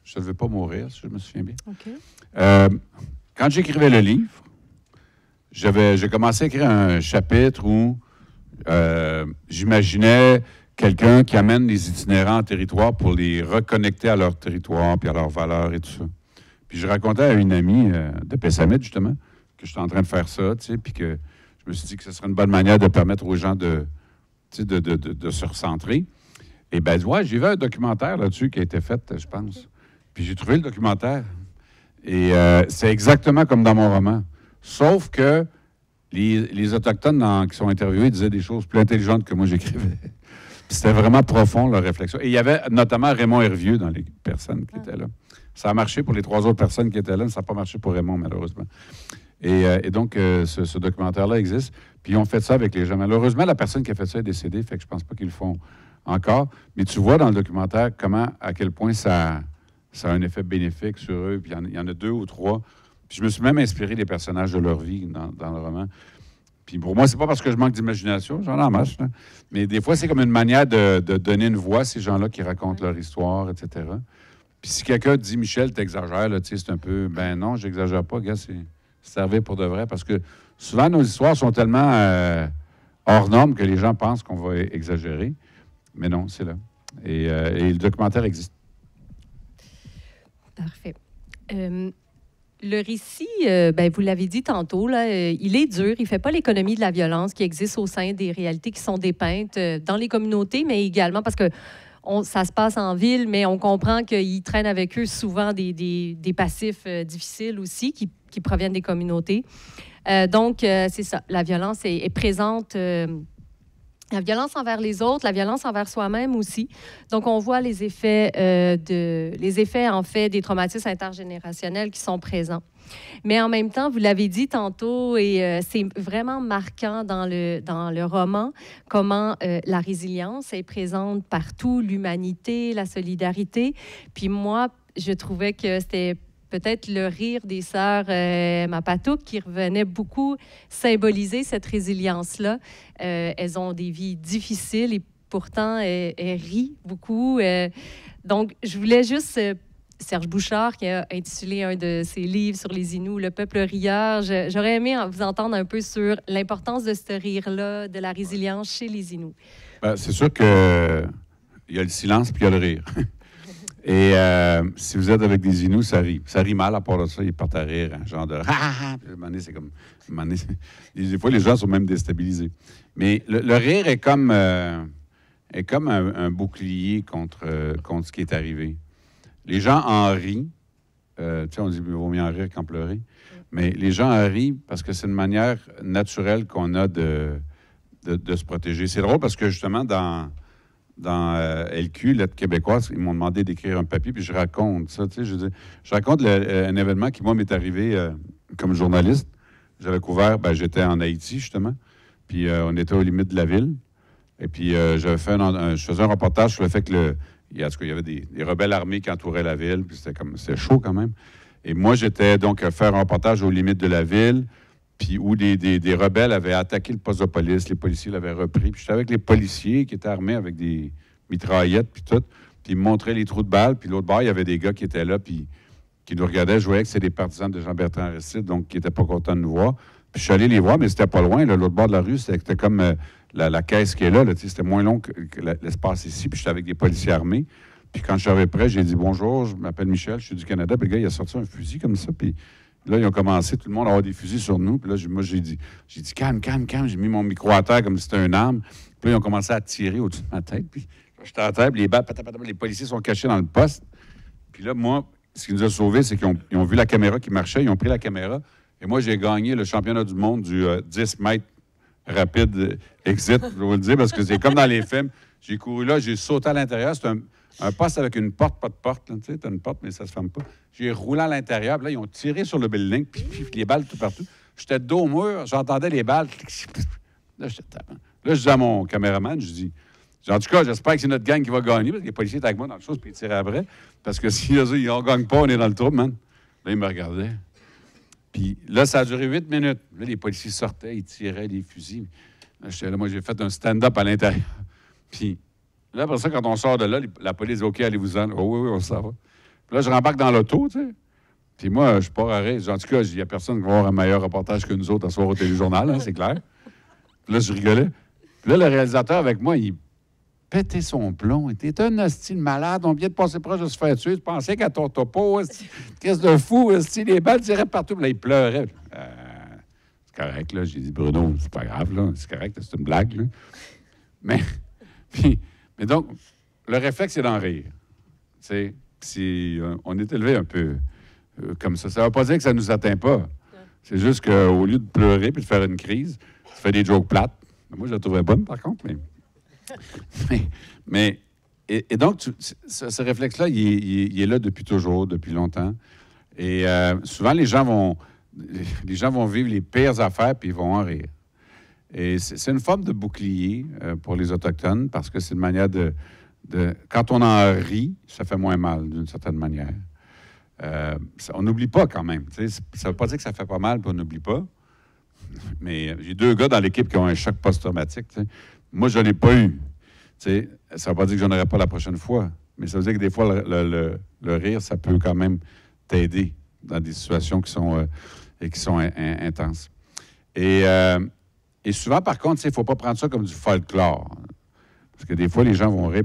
Je ne veux pas mourir, si je me souviens bien. OK. Quand j'écrivais le livre, j'ai commencé à écrire un chapitre où j'imaginais quelqu'un qui amène les itinérants en territoire pour les reconnecter à leur territoire, puis à leurs valeurs et tout ça. Puis je racontais à une amie de Pessamit, justement, que j'étais en train de faire ça, tu sais, puis que je me suis dit que ce serait une bonne manière de permettre aux gens de se recentrer. Et bien, ouais, j'ai vu un documentaire là-dessus qui a été fait, je pense. Puis j'ai trouvé le documentaire. Et c'est exactement comme dans mon roman. Sauf que les Autochtones qui sont interviewés disaient des choses plus intelligentes que moi j'écrivais. C'était vraiment profond, leur réflexion. Et il y avait notamment Raymond Hervieux dans les personnes qui étaient là. Ça a marché pour les 3 autres personnes qui étaient là, mais ça n'a pas marché pour Raymond, malheureusement. Et donc, ce documentaire-là existe. Puis ils ont fait ça avec les gens. Malheureusement, la personne qui a fait ça est décédée, fait que je pense pas qu'ils le font encore. Mais tu vois dans le documentaire à quel point ça a un effet bénéfique sur eux. Puis il y en a 2 ou 3. Puis je me suis même inspiré des personnages de leur vie dans le roman. Puis pour moi, c'est pas parce que je manque d'imagination, j'en ai en masse, là. Mais des fois, c'est comme une manière de donner une voix à ces gens-là qui racontent leur histoire, etc. Puis si quelqu'un dit « Michel, t'exagères », c'est un peu « Ben non, j'exagère pas, gars, c'est servir pour de vrai ». Parce que souvent, nos histoires sont tellement hors normes que les gens pensent qu'on va exagérer. Mais non, c'est là. Et le documentaire existe. Parfait. Le récit, vous l'avez dit tantôt, là, il est dur. Il ne fait pas l'économie de la violence qui existe au sein des réalités qui sont dépeintes dans les communautés, mais également parce que ça se passe en ville, mais on comprend qu'ils traînent avec eux souvent des passifs difficiles aussi qui proviennent des communautés. Donc, c'est ça. La violence est présente. La violence envers les autres, la violence envers soi-même aussi. Donc, on voit les effets, en fait, des traumatismes intergénérationnels qui sont présents. Mais en même temps, vous l'avez dit tantôt, et c'est vraiment marquant dans le roman, comment la résilience est présente partout, l'humanité, la solidarité. Puis moi, je trouvais que c'était peut-être le rire des sœurs Mapatouk qui revenait beaucoup symboliser cette résilience-là. Elles ont des vies difficiles et pourtant elles rient beaucoup. Donc, je voulais juste... Serge Bouchard, qui a intitulé un de ses livres sur les Inuits, Le peuple rieur. J'aurais aimé vous entendre un peu sur l'importance de ce rire-là, de la résilience chez les Inuits. C'est sûr qu'il y a le silence puis il y a le rire. Et si vous êtes avec des Inuits, ça rit. Ça rit mal, à part de ça, ils partent à rire, un genre de « ah! » c'est comme... Des fois, les gens sont même déstabilisés. Mais le rire est comme un bouclier contre ce qui est arrivé. Les gens en rient. On dit qu'il vaut mieux en rire qu'en pleurer. Mais les gens en rient parce que c'est une manière naturelle qu'on a de se protéger. C'est drôle parce que, justement, dans LQ, Lettre québécoise, ils m'ont demandé d'écrire un papier, puis je raconte ça. Je raconte un événement qui, moi, m'est arrivé comme journaliste. J'avais couvert, j'étais en Haïti, justement, puis on était aux limites de la ville. Et puis, je faisais un reportage sur le fait que il y avait des rebelles armés qui entouraient la ville, puis c'était chaud quand même. Et moi, j'étais donc à faire un reportage aux limites de la ville, puis où des rebelles avaient attaqué le poste de police, les policiers l'avaient repris. Puis j'étais avec les policiers qui étaient armés avec des mitraillettes, puis tout. Puis ils me montraient les trous de balles, puis l'autre bord, il y avait des gars qui étaient là, puis qui nous regardaient. Je voyais que c'était des partisans de Jean-Bertrand Aristide, donc qui n'étaient pas contents de nous voir. Puis je suis allé les voir, mais c'était pas loin. L'autre bord de la rue, c'était comme la caisse qui est là. C'était moins long que l'espace ici. Puis j'étais avec des policiers armés. Puis quand je suis prêt, j'ai dit « Bonjour, je m'appelle Michel, je suis du Canada. » Puis le gars, il a sorti un fusil comme ça. Puis là, ils ont commencé, tout le monde, à avoir des fusils sur nous. Puis là, moi, j'ai dit « Calme, calme, calme. » J'ai mis mon micro à terre comme si c'était une arme. Puis là, ils ont commencé à tirer au-dessus de ma tête. Puis j'étais à terre, puis les balles, les policiers sont cachés dans le poste. Puis là, moi, ce qui nous a sauvés, c'est qu'ils ont vu la caméra qui marchait, ils ont pris la caméra. Et moi, j'ai gagné le championnat du monde du 10 mètres rapide exit, je vais vous le dire, parce que c'est comme dans les films. J'ai couru là, j'ai sauté à l'intérieur. C'est un poste avec une porte, pas de porte. Tu sais, t'as une porte, mais ça se ferme pas. J'ai roulé à l'intérieur. Là, ils ont tiré sur le building, puis les balles tout partout. J'étais dos au mur, j'entendais les balles. Là, je dis à mon caméraman, je dis, en tout cas, j'espère que c'est notre gang qui va gagner, parce que les policiers étaient avec moi dans le chose, puis ils tiraient après. Parce que si ils ne gagnent pas, on est dans le trouble, man. Là, ils me regardaient. Puis là, ça a duré 8 minutes. Là, les policiers sortaient, ils tiraient des fusils. Là, moi, j'ai fait un stand-up à l'intérieur. Puis là, après ça, quand on sort de là, la police dit « OK, allez-vous-en. » « Oh oui, oui, on s'en va. » Puis là, je rembarque dans l'auto, tu sais. Puis moi, je pars à rire. En tout cas, il n'y a personne qui va avoir un meilleur reportage que nous autres à soir au téléjournal, hein, c'est clair. Puis là, je rigolais. Puis là, le réalisateur avec moi, il pétait son plomb. Il était un hostile malade. On vient de passer proche de se faire tuer. Tu pensais qu'à ton topo, qu'est-ce de fou, les balles tiraient partout. Puis là, il pleurait. C'est correct, là. J'ai dit, Bruno, c'est pas grave, là. C'est correct, c'est une blague, là. Mais donc, le réflexe, c'est d'en rire. Tu sais, on est élevé un peu comme ça. Ça ne veut pas dire que ça ne nous atteint pas. C'est juste qu'au lieu de pleurer puis de faire une crise, tu fais des jokes plates. Moi, je la trouvais bonne, par contre, et donc, ce réflexe-là, il est là depuis toujours, depuis longtemps. Et souvent, les gens vont vivre les pires affaires puis ils vont en rire. Et c'est une forme de bouclier pour les Autochtones parce que c'est une manière quand on en rit, ça fait moins mal, d'une certaine manière. On n'oublie pas quand même. Ça ne veut pas dire que ça fait pas mal, puis on n'oublie pas. Mais j'ai 2 gars dans l'équipe qui ont un choc post-traumatique. T'sais. Moi, je n'en ai pas eu. Ça ne veut pas dire que je n'en aurai pas la prochaine fois. Mais ça veut dire que des fois, le rire, ça peut quand même t'aider dans des situations qui sont intenses. Et souvent, par contre, il ne faut pas prendre ça comme du folklore. Parce que des fois, les gens vont rire.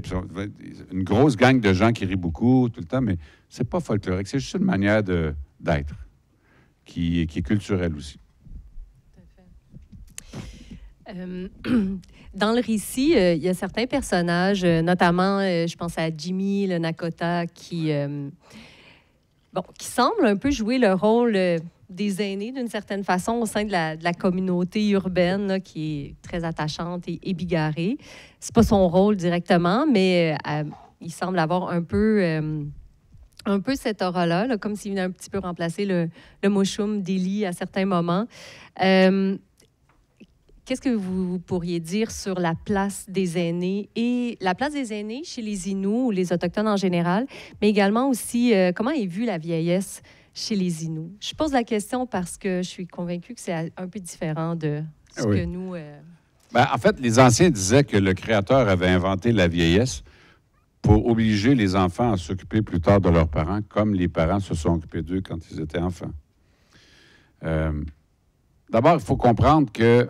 Une grosse gang de gens qui rient beaucoup tout le temps, mais c'est pas folklorique. C'est juste une manière d'être qui est culturelle aussi. Dans le récit, il y a certains personnages, notamment, je pense à Jimmy, le Nakota, qui semble un peu jouer le rôle des aînés d'une certaine façon au sein de la communauté urbaine là, qui est très attachante et bigarrée. C'est pas son rôle directement, mais il semble avoir un peu cette aura-là, là, comme s'il venait un petit peu remplacer le Moshoum d'Élie à certains moments. Qu'est-ce que vous pourriez dire sur la place des aînés et la place des aînés chez les Inuits ou les Autochtones en général, mais également aussi comment est vue la vieillesse chez les Inuits? Je pose la question parce que je suis convaincue que c'est un peu différent de ce que nous... En fait, les anciens disaient que le Créateur avait inventé la vieillesse pour obliger les enfants à s'occuper plus tard de leurs parents, comme les parents se sont occupés d'eux quand ils étaient enfants. D'abord, il faut comprendre que,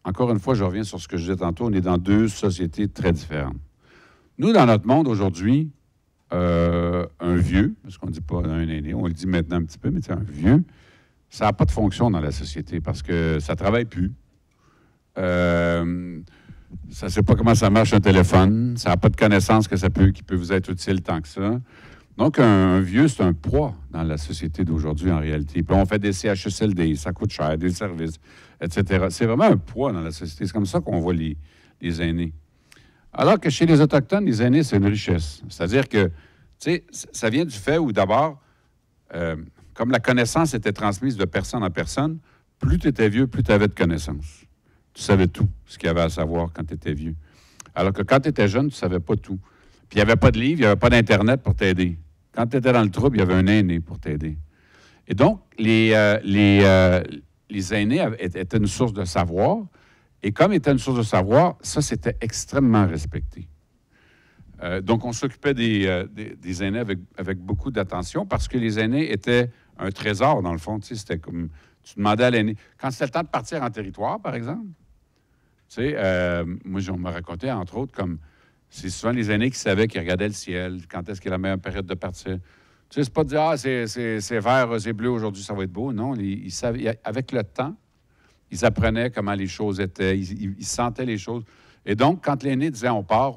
encore une fois, je reviens sur ce que je disais tantôt, on est dans 2 sociétés très différentes. Nous, dans notre monde aujourd'hui, un vieux, parce qu'on ne dit pas un aîné, on le dit maintenant un petit peu, mais c'est un vieux, ça n'a pas de fonction dans la société parce que ça ne travaille plus. Ça ne sait pas comment ça marche un téléphone, ça n'a pas de connaissance qui peut vous être utile tant que ça. Donc, un vieux, c'est un poids dans la société d'aujourd'hui, en réalité. Puis on fait des CHSLD, ça coûte cher, des services, etc. C'est vraiment un poids dans la société. C'est comme ça qu'on voit les aînés. Alors que chez les Autochtones, les aînés, c'est une richesse. C'est-à-dire que, tu sais, ça vient du fait où, d'abord, comme la connaissance était transmise de personne en personne, plus tu étais vieux, plus tu avais de connaissances. Tu savais tout ce qu'il y avait à savoir quand tu étais vieux. Alors que quand tu étais jeune, tu ne savais pas tout. Puis il n'y avait pas de livre, il n'y avait pas d'Internet pour t'aider. Quand tu étais dans le trouble, il y avait un aîné pour t'aider. Et donc, les aînés étaient une source de savoir. Et comme étaient une source de savoir, ça, c'était extrêmement respecté. Donc, on s'occupait des aînés avec beaucoup d'attention parce que les aînés étaient un trésor, dans le fond. Tu sais, c'était comme... Tu demandais à l'aîné... Quand c'était le temps de partir en territoire, par exemple, tu sais, moi, on m'a raconté, entre autres, comme... C'est souvent les aînés qui savaient, qui regardaient le ciel, quand est-ce qu'il y a la meilleure période de partir. Tu sais, c'est pas de dire, ah, c'est vert, c'est bleu, aujourd'hui, ça va être beau. Non, ils savaient, avec le temps, ils apprenaient comment les choses étaient, ils sentaient les choses. Et donc, quand l'aîné disait, on part,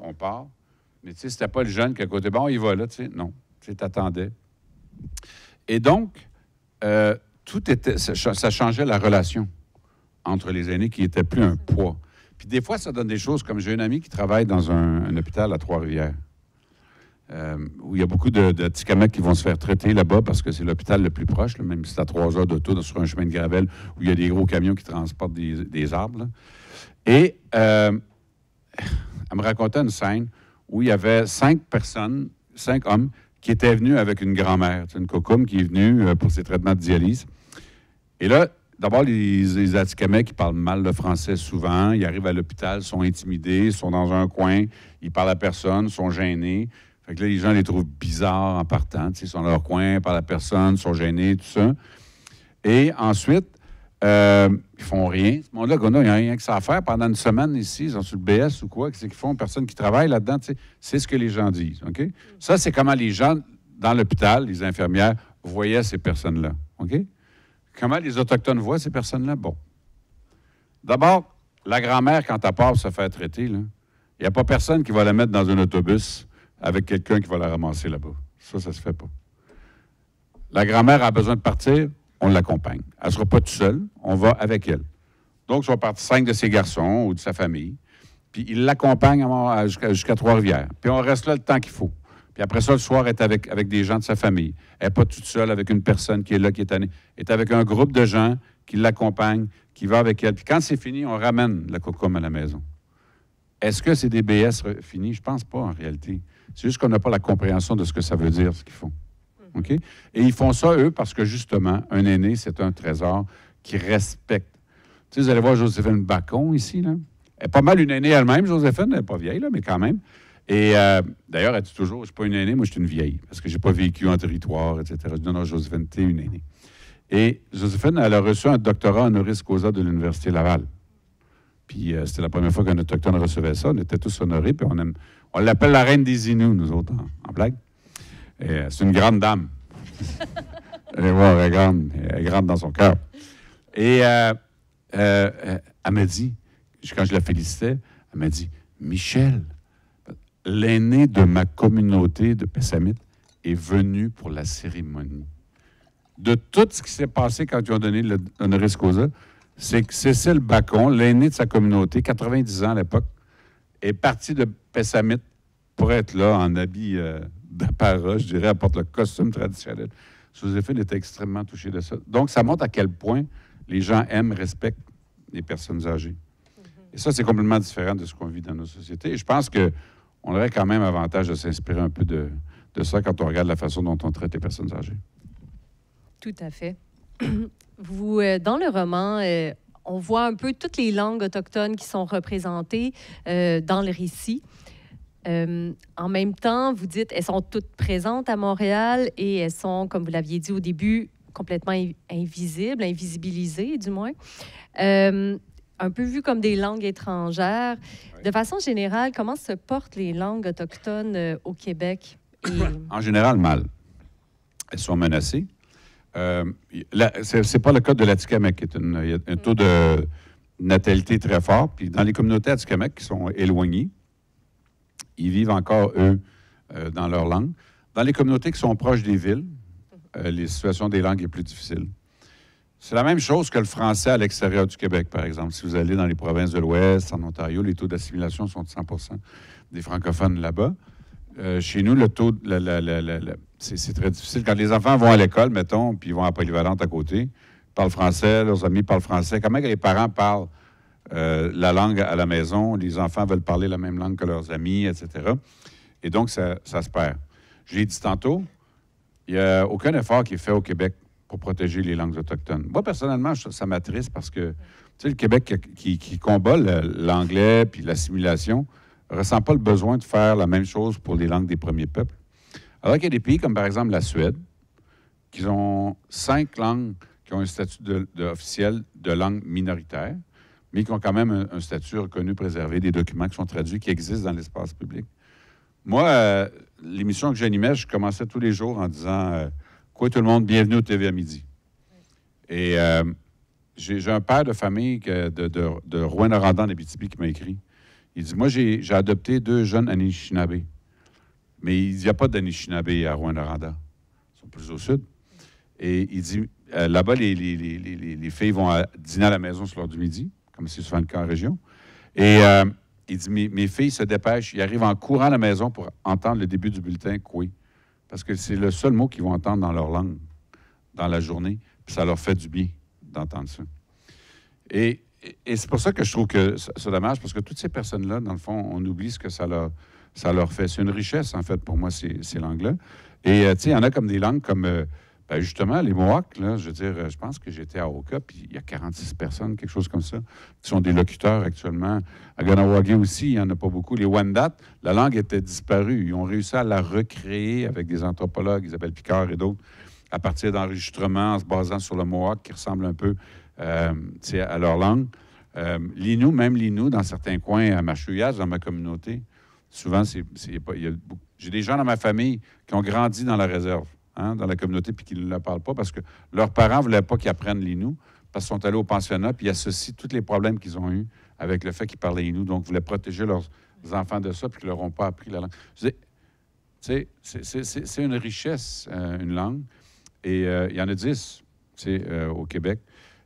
mais tu sais, c'était pas le jeune qui à côté, bon, il va là, tu sais, non, tu t'attendais. Et donc, tout était, ça changeait la relation entre les aînés qui n'étaient plus un poids. Puis des fois, ça donne des choses, comme j'ai un ami qui travaille dans un hôpital à Trois-Rivières, où il y a beaucoup de Atikamekw qui vont se faire traiter là-bas parce que c'est l'hôpital le plus proche, là, même si c'est à 3 heures d'auto sur un chemin de gravel où il y a des gros camions qui transportent des arbres. Là. Et elle me racontait une scène où il y avait 5 personnes, 5 hommes, qui étaient venus avec une grand-mère, une cocoum qui est venue pour ses traitements de dialyse. Et là, d'abord, les Atikamekw qui parlent mal le français souvent, ils arrivent à l'hôpital, sont intimidés, sont dans un coin, ils parlent à personne, sont gênés. Fait que là, les gens les trouvent bizarres en partant. Ils sont dans leur coin par la personne, sont gênés, tout ça. Et ensuite, ils font rien. Ce monde-là, il n'y a rien que ça à faire. Pendant une semaine ici, ils sont sur le BS ou quoi. Qu'est-ce qu'ils font? Personne qui travaille là-dedans. C'est ce que les gens disent. OK? Ça, c'est comment les gens dans l'hôpital, les infirmières, voyaient ces personnes-là. OK? Comment les Autochtones voient ces personnes-là? Bon. D'abord, la grand-mère, quand elle part pour se faire traiter, il n'y a pas personne qui va la mettre dans un autobus avec quelqu'un qui va la ramasser là-bas. Ça se fait pas. La grand-mère a besoin de partir, on l'accompagne. Elle ne sera pas toute seule, on va avec elle. Donc, sont partis 5 de ses garçons ou de sa famille, puis ils l'accompagnent jusqu'à Trois-Rivières. Puis on reste là le temps qu'il faut. Puis après ça, le soir, elle est avec des gens de sa famille. Elle n'est pas toute seule avec une personne qui est là, qui est tannée. Elle est avec un groupe de gens qui l'accompagnent, qui va avec elle. Puis quand c'est fini, on ramène la COCOM à la maison. Est-ce que c'est des BS finis? Je ne pense pas, en réalité. C'est juste qu'on n'a pas la compréhension de ce que ça veut dire, ce qu'ils font. OK? Et ils font ça, eux, parce que, justement, un aîné, c'est un trésor qui respecte. Tu sais, vous allez voir Joséphine Bacon, ici, là. Elle est pas mal une aînée elle-même, Joséphine. Elle n'est pas vieille, là, mais quand même. Et d'ailleurs, elle dit toujours, je ne suis pas une aînée, moi, je suis une vieille, parce que je n'ai pas vécu en territoire, etc. Je dis, non, Joséphine, tu es une aînée. Et Joséphine, elle a reçu un doctorat honoris causa de l'Université Laval. Puis c'était la première fois qu'un Autochtone recevait ça. On était tous honorés, puis on l'appelle la reine des Inuits, nous autres, en blague. C'est une grande dame. Allez voir, elle est grande dans son cœur. Et elle m'a dit, quand je la félicitais, elle m'a dit, Michel, l'aîné de ma communauté de Pessamit est venu pour la cérémonie. De tout ce qui s'est passé quand ils ont donné l'honoris causa, c'est que Cécile Bacon, l'aîné de sa communauté, 90 ans à l'époque, est parti de Pessamit pour être là en habit d'apparat, je dirais, apporte le costume traditionnel. Joséphine était extrêmement touchée de ça. Donc, ça montre à quel point les gens aiment, respectent les personnes âgées. Et ça, c'est complètement différent de ce qu'on vit dans nos sociétés. Et je pense qu'on aurait quand même avantage de s'inspirer un peu de ça quand on regarde la façon dont on traite les personnes âgées. Tout à fait. Vous, dans le roman, on voit un peu toutes les langues autochtones qui sont représentées dans le récit. En même temps, vous dites, elles sont toutes présentes à Montréal et elles sont, comme vous l'aviez dit au début, complètement invisibles, invisibilisées du moins. Un peu vues comme des langues étrangères. Oui. De façon générale, comment se portent les langues autochtones au Québec? En général, mal. Elles sont menacées. C'est pas le cas de l'Atikamekw. Il y a un taux de natalité très fort. Puis dans les communautés Atikamekw qui sont éloignées, ils vivent encore, eux, dans leur langue. Dans les communautés qui sont proches des villes, les situations des langues sont plus difficiles. C'est la même chose que le français à l'extérieur du Québec, par exemple. Si vous allez dans les provinces de l'Ouest, en Ontario, les taux d'assimilation sont de 100 des francophones là-bas. Chez nous, le taux, c'est très difficile. Quand les enfants vont à l'école, mettons, puis ils vont à Polyvalente à côté, ils parlent français, leurs amis parlent français. Comment que les parents parlent la langue à la maison? Les enfants veulent parler la même langue que leurs amis, etc. Et donc, ça se perd. Je l'ai dit tantôt, il n'y a aucun effort qui est fait au Québec pour protéger les langues autochtones. Moi, personnellement, ça m'attriste parce que, tu sais, le Québec qui combat l'anglais puis l'assimilation ne ressent pas le besoin de faire la même chose pour les langues des premiers peuples. Alors qu'il y a des pays comme, par exemple, la Suède, qui ont 5 langues qui ont un statut officiel de langue minoritaire, mais qui ont quand même un statut reconnu, préservé, des documents qui sont traduits, qui existent dans l'espace public. Moi, l'émission que j'animais, je commençais tous les jours en disant quoi tout le monde, bienvenue au TV à midi. Et j'ai un père de famille de Rouyn-Noranda en Abitibi qui m'a écrit. Il dit, moi, j'ai adopté 2 jeunes Anishinaabe. Mais il n'y a pas d'Anishinaabe à Rouyn-Noranda. Ils sont plus au sud. Et il dit, là-bas, les filles vont dîner à la maison sur l'heure du midi, comme c'est souvent le cas en région. Et il dit, mes filles se dépêchent, ils arrivent en courant à la maison pour entendre le début du bulletin « Koué ». Parce que c'est le seul mot qu'ils vont entendre dans leur langue, dans la journée. Puis ça leur fait du bien d'entendre ça. Et c'est pour ça que je trouve que c'est dommage, parce que toutes ces personnes-là, dans le fond, on oublie ce que ça leur fait. C'est une richesse, en fait, pour moi, ces langues-là. Et, tu sais, il y en a comme des langues comme, Ben justement, les Mohawks, là, je veux dire, je pense que j'étais à Oka, puis il y a 46 personnes, quelque chose comme ça, qui sont des locuteurs actuellement. À Ganawagi aussi, il n'y en a pas beaucoup. Les Wendat, la langue était disparue. Ils ont réussi à la recréer avec des anthropologues, Isabelle Picard et d'autres, à partir d'enregistrements en se basant sur le Mohawk qui ressemble un peu à leur langue. L'Innu, même l'Innu, dans certains coins à Machouillage, dans ma communauté, souvent, j'ai des gens dans ma famille qui ont grandi dans la réserve, dans la communauté, puis qui ne le parlent pas parce que leurs parents ne voulaient pas qu'ils apprennent l'Innu, parce qu'ils sont allés au pensionnat, puis ils associent tous les problèmes qu'ils ont eus avec le fait qu'ils parlaient Innu. Donc, ils voulaient protéger leurs enfants de ça, puis qu'ils ne leur ont pas appris la langue. C'est une richesse, une langue. Et il y en a 10 au Québec.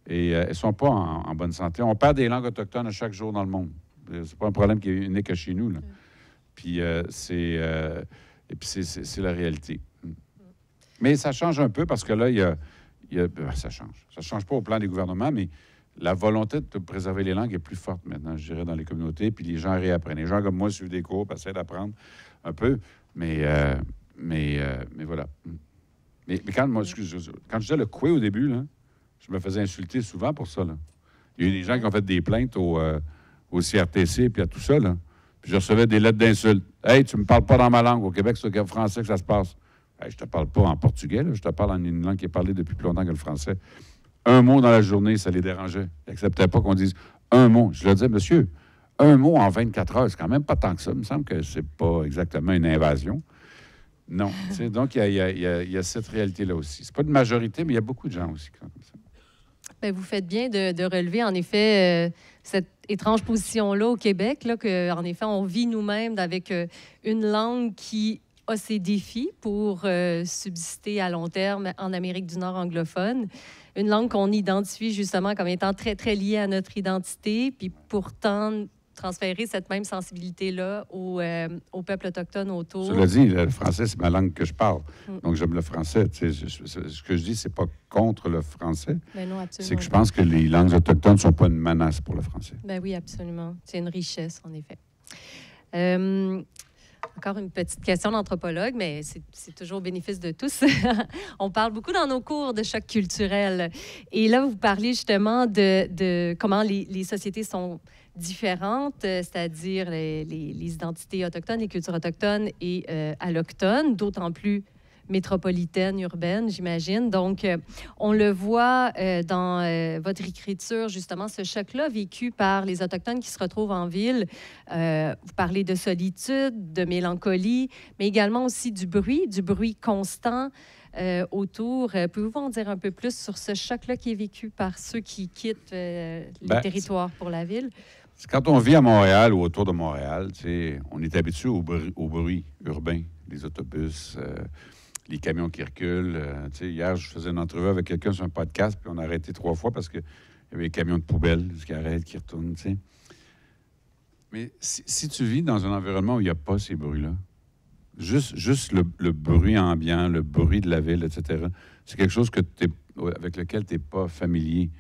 Et elles ne sont pas en bonne santé. On perd des langues autochtones à chaque jour dans le monde. C'est pas un problème qui est unique à chez nous, là. Puis c'est la réalité. Mais ça change un peu parce que là, ça change. Ça ne change pas au plan des gouvernements, mais la volonté de préserver les langues est plus forte maintenant, je dirais, dans les communautés. Puis les gens réapprennent. Les gens comme moi suivent des cours, essaient d'apprendre un peu. Mais voilà. Mais quand je disais le coué au début, là, je me faisais insulter souvent pour ça, là. Il y a eu des gens qui ont fait des plaintes au CRTC puis à tout ça, là. Puis je recevais des lettres d'insultes. « Hey, tu me parles pas dans ma langue. Au Québec, c'est au français que ça se passe. Hey, je te parle pas en portugais, là. Je te parle en une langue qui est parlée depuis plus longtemps que le français. » Un mot dans la journée, ça les dérangeait. Ils n'acceptaient pas qu'on dise un mot. Je leur disais, monsieur, un mot en 24 heures, c'est quand même pas tant que ça. Il me semble que c'est pas exactement une invasion. Non. Donc, il y a cette réalité-là aussi. C'est pas une majorité, mais il y a beaucoup de gens aussi qui sont comme ça. Bien, vous faites bien de relever, en effet, cette étrange position-là au Québec, là, qu'en effet, on vit nous-mêmes avec une langue qui a ses défis pour subsister à long terme en Amérique du Nord anglophone. Une langue qu'on identifie justement comme étant très, très liée à notre identité, puis pourtant transférer cette même sensibilité-là au peuple autochtone autour. Cela dit, le français, c'est ma langue que je parle. Donc, j'aime le français. Ce que je dis, c'est pas contre le français. Ben non, absolument. C'est que je pense que les langues autochtones ne sont pas une menace pour le français. Ben oui, absolument. C'est une richesse, en effet. Encore une petite question d'anthropologue, mais c'est toujours au bénéfice de tous. On parle beaucoup dans nos cours de choc culturel. Et là, vous parlez justement de comment les sociétés sont différentes, c'est-à-dire les identités autochtones, les cultures autochtones et allochtones, d'autant plus métropolitaine, urbaine, j'imagine. Donc, on le voit dans votre écriture, justement, ce choc-là vécu par les Autochtones qui se retrouvent en ville. Vous parlez de solitude, de mélancolie, mais également aussi du bruit constant autour. Pouvez-vous en dire un peu plus sur ce choc-là qui est vécu par ceux qui quittent les territoires pour la ville? Quand on vit à Montréal ou autour de Montréal, on est habitué au bruit urbain, les autobus, les camions qui reculent. Hier, je faisais une entrevue avec quelqu'un sur un podcast, puis on a arrêté 3 fois parce qu'il y avait les camions de poubelle qui arrêtent, qui retournent. T'sais. Mais si tu vis dans un environnement où il n'y a pas ces bruits-là, juste le bruit ambiant, le bruit de la ville, etc., c'est quelque chose avec lequel tu n'es pas familier.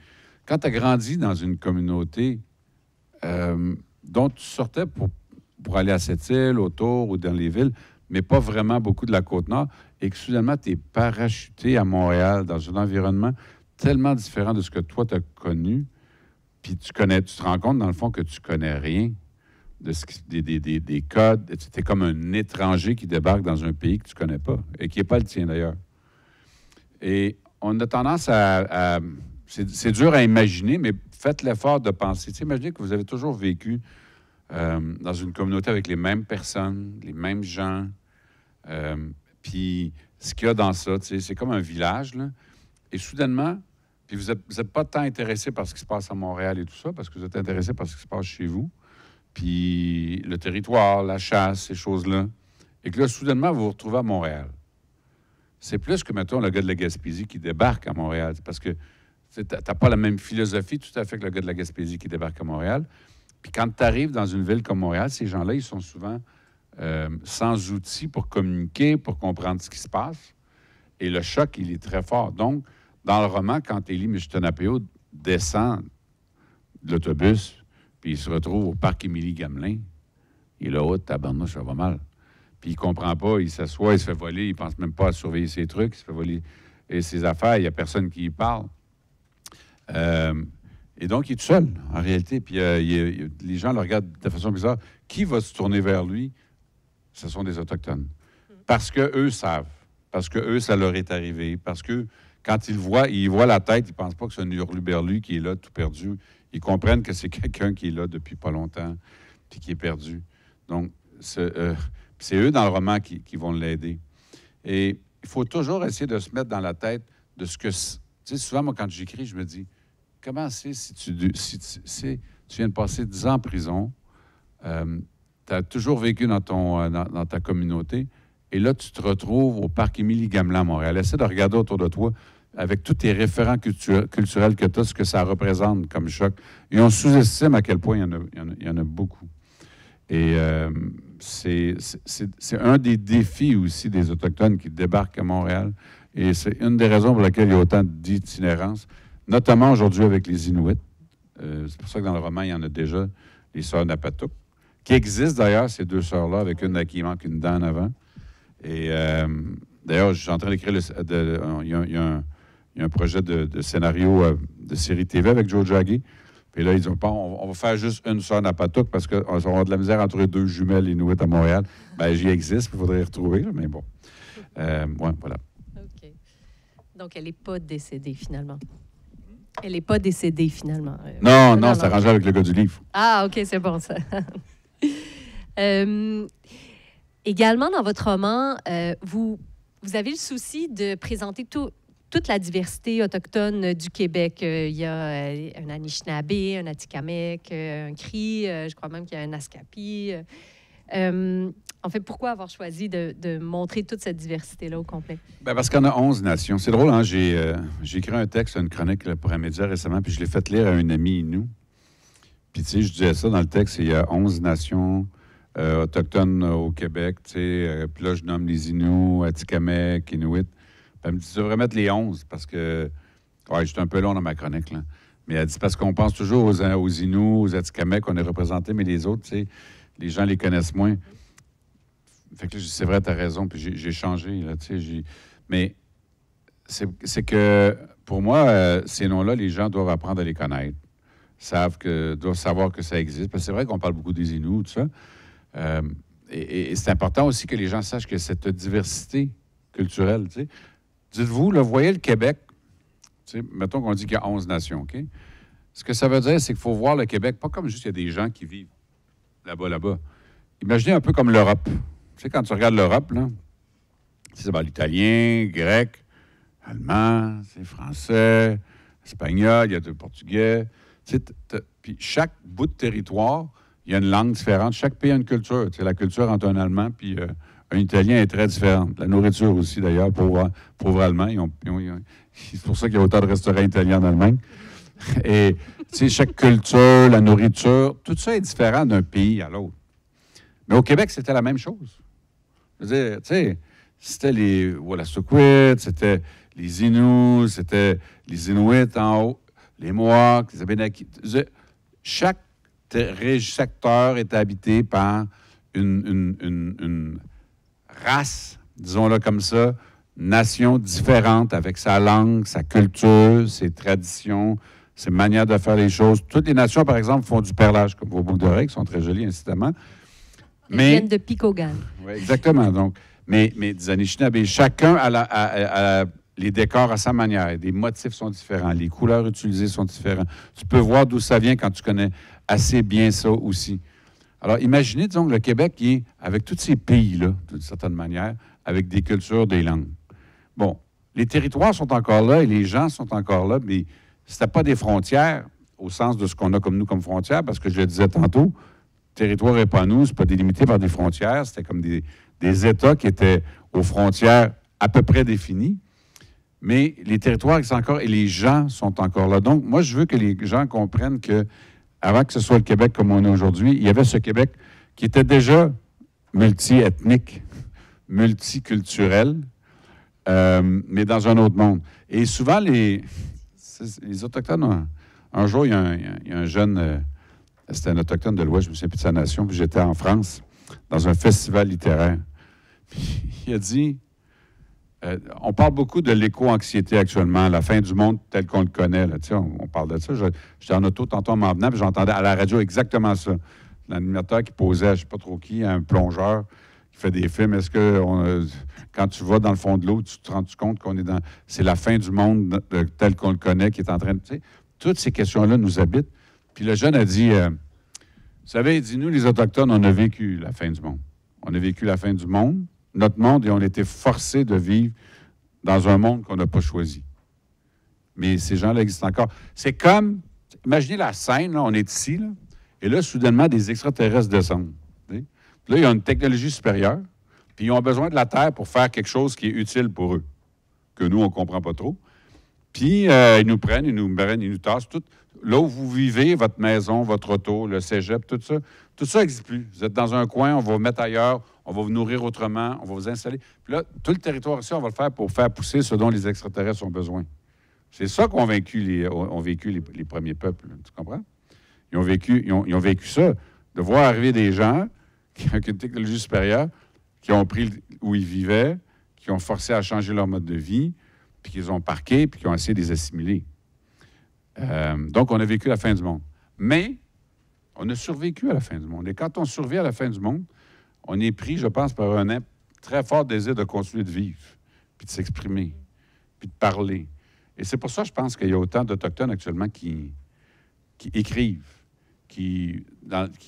Quand tu as grandi dans une communauté dont tu sortais pour aller à Sept-Îles, autour ou dans les villes, mais pas vraiment beaucoup de la Côte-Nord, et que soudainement, tu es parachuté à Montréal dans un environnement tellement différent de ce que toi, tu as connu, puis tu te rends compte, dans le fond, que tu connais rien des codes. Tu es comme un étranger qui débarque dans un pays que tu connais pas, et qui n'est pas le tien, d'ailleurs. Et on a tendance à c'est dur à imaginer, mais faites l'effort de penser. Imaginez que vous avez toujours vécu dans une communauté avec les mêmes personnes, les mêmes gens. Puis ce qu'il y a dans ça, c'est comme un village, là. Et soudainement, puis vous n'êtes pas tant intéressé par ce qui se passe à Montréal et tout ça, parce que vous êtes intéressé par ce qui se passe chez vous. Puis le territoire, la chasse, ces choses-là. Et que là, soudainement, vous vous retrouvez à Montréal. C'est plus que, mettons, le gars de la Gaspésie qui débarque à Montréal. Parce que tu n'as pas la même philosophie tout à fait que le gars de la Gaspésie qui débarque à Montréal. Puis quand tu arrives dans une ville comme Montréal, ces gens-là, ils sont souvent sans outils pour communiquer, pour comprendre ce qui se passe. Et le choc, il est très fort. Donc, dans le roman, quand Élie Michetonapéo descend de l'autobus, puis il se retrouve au parc Émilie-Gamelin, il est là-haut, tabarnouche, ça va mal. Puis il comprend pas, il s'assoit, il se fait voler, il pense même pas à surveiller ses trucs, il se fait voler. et ses affaires, il n'y a personne qui y parle. Et donc, il est tout seul, en réalité. Puis les gens le regardent de façon bizarre. Qui va se tourner vers lui? Ce sont des Autochtones. Parce qu'eux savent. Parce qu'eux, ça leur est arrivé. Parce que quand ils voient la tête, ils ne pensent pas que c'est un hurluberlu qui est là, tout perdu. Ils comprennent que c'est quelqu'un qui est là depuis pas longtemps, puis qui est perdu. Donc, c'est eux, dans le roman, qui vont l'aider. Et il faut toujours essayer de se mettre dans la tête de ce que... Tu sais, souvent, moi, quand j'écris, je me dis, comment c'est si tu viens de passer 10 ans en prison, tu as toujours vécu dans ta communauté, et là, tu te retrouves au parc Émilie-Gamelin à Montréal. Essaie de regarder autour de toi, avec tous tes référents culturels que tu as, ce que ça représente comme choc. Et on sous-estime à quel point il y en a beaucoup. Et c'est un des défis aussi des Autochtones qui débarquent à Montréal. Et c'est une des raisons pour lesquelles il y a autant d'itinérance, notamment aujourd'hui avec les Inuits. C'est pour ça que dans le roman, il y en a déjà, les sœurs Napatuk, qui existent d'ailleurs, ces deux sœurs-là, avec une qui manque une dent en avant. Et d'ailleurs, je suis en train d'écrire, il y a un projet de scénario de série TV avec Joe Jaggi. Puis là, ils disent, on va faire juste une sœur Napatuk parce qu'on va avoir de la misère entre les deux jumelles Inuits à Montréal. Bien, j'y existe, il faudrait y retrouver, mais bon. Ouais, voilà. OK. Donc, elle n'est pas décédée, finalement. Elle n'est pas décédée, finalement. Non, c'est arrangé avec le gars du livre. Ah, OK, c'est bon, ça. Également, dans votre roman, vous avez le souci de présenter toute la diversité autochtone du Québec. Il y a un Anishinaabe, un Atikamekw, un Cri, je crois même qu'il y a un Askapi. En fait, pourquoi avoir choisi de montrer toute cette diversité-là au complet? Bien, parce qu'on a 11 nations. C'est drôle, hein? J'ai écrit un texte, une chronique là, pour un média récemment, puis je l'ai fait lire à un ami, nous. Puis, tu sais, je disais ça dans le texte, il y a 11 nations autochtones au Québec, tu sais. Puis là, je nomme les Inuits, Atikamekw, Inuit. Elle me dit, tu devrais mettre les 11 parce que... Ouais, j'étais un peu long dans ma chronique, là. Mais elle dit, parce qu'on pense toujours aux Inuits, aux Atikamekw, qu'on est représentés, mais les autres, tu sais, les gens les connaissent moins. Fait que là, c'est vrai, tu as raison, puis j'ai changé, là, tu sais. Mais c'est que, pour moi, ces noms-là, les gens doivent apprendre à les connaître. Doivent savoir que ça existe. Parce que c'est vrai qu'on parle beaucoup des Inuits, tout ça. Et c'est important aussi que les gens sachent que cette diversité culturelle, tu sais. Dites-vous, là, vous voyez le Québec, mettons qu'on dit qu'il y a 11 nations, OK? Ce que ça veut dire, c'est qu'il faut voir le Québec, pas comme juste il y a des gens qui vivent là-bas. Imaginez un peu comme l'Europe. Tu sais, quand tu regardes l'Europe, là, c'est l'italien, grec, allemand, c'est français, espagnol, il y a du portugais. Puis chaque bout de territoire, il y a une langue différente. Chaque pays a une culture. Tu sais, la culture entre un Allemand puis un Italien est très différente. La nourriture aussi, d'ailleurs, pauvres Allemands. C'est pour ça qu'il y a autant de restaurants italiens en Allemagne. Et tu sais, chaque culture, la nourriture, tout ça est différent d'un pays à l'autre. Mais au Québec, c'était la même chose. Je veux dire, tu sais, c'était les Wolastoquits, c'était les Inuits, c'était les Inuits en haut, les Mohawks, les Abénaquis. Chaque secteur est habité par une race, disons-le comme ça, nation différente avec sa langue, sa culture, ses traditions, ses manières de faire les choses. Toutes les nations, par exemple, font du perlage, comme vos boucles d'oreilles, qui sont très jolies, incidemment. Ils viennent de Picogan. Oui, exactement. Donc, mais des Anishinaabe, chacun a les décors à sa manière. Les motifs sont différents. Les couleurs utilisées sont différentes. Tu peux voir d'où ça vient quand tu connais assez bien ça aussi. Alors, imaginez, disons, le Québec qui est avec tous ces pays-là, d'une certaine manière, avec des cultures, des langues. Bon, les territoires sont encore là et les gens sont encore là, mais c'était pas des frontières au sens de ce qu'on a comme nous comme frontières, parce que je le disais tantôt, le territoire n'est pas nous, c'est pas délimité par des frontières, c'était comme des États qui étaient aux frontières à peu près définies, mais les territoires existent encore et les gens sont encore là. Donc, moi, je veux que les gens comprennent que avant que ce soit le Québec comme on est aujourd'hui, il y avait ce Québec qui était déjà multi-ethnique, multiculturel, mais dans un autre monde. Et souvent, les Autochtones, un jour, il y a un jeune, c'était un Autochtone de l'Ouest, je ne me souviens plus de sa nation, puis j'étais en France, dans un festival littéraire. Puis il a dit, On parle beaucoup de l'éco-anxiété actuellement, la fin du monde tel qu'on le connaît. Là, on parle de ça. J'étais en auto tantôt en m'en venant, puis j'entendais à la radio exactement ça. L'animateur qui posait, je ne sais pas trop qui, un plongeur qui fait des films. Est-ce que quand tu vas dans le fond de l'eau, tu te rends compte qu'on est dans... C'est la fin du monde tel qu'on le connaît qui est en train de... Toutes ces questions-là nous habitent. Puis le jeune a dit, vous savez, il dit, nous, les Autochtones, on a vécu la fin du monde. On a vécu la fin du monde, notre monde, et on a été forcés de vivre dans un monde qu'on n'a pas choisi. Mais ces gens-là existent encore. C'est comme, imaginez la scène, là, on est ici, là, et là, soudainement, des extraterrestres descendent. Puis là, il y a une technologie supérieure, puis ils ont besoin de la Terre pour faire quelque chose qui est utile pour eux, que nous, on ne comprend pas trop. Puis, ils nous prennent, ils nous tassent tout. Là où vous vivez, votre maison, votre auto, le cégep, tout ça n'existe plus. Vous êtes dans un coin, on va vous mettre ailleurs, on va vous nourrir autrement, on va vous installer. Puis là, tout le territoire ici, on va le faire pour faire pousser ce dont les extraterrestres ont besoin. C'est ça qu'ont vécu les premiers peuples. Tu comprends? Ils ont vécu ça, de voir arriver des gens avec une technologie supérieure, qui ont pris où ils vivaient, qui ont forcé à changer leur mode de vie, puis qu'ils ont parqué, puis qui ont essayé de les assimiler. Donc, on a vécu la fin du monde. Mais, on a survécu à la fin du monde. Et quand on survit à la fin du monde, on est pris, je pense, par un très fort désir de continuer de vivre, puis de s'exprimer, puis de parler. Et c'est pour ça, je pense qu'il y a autant d'Autochtones actuellement qui écrivent, qui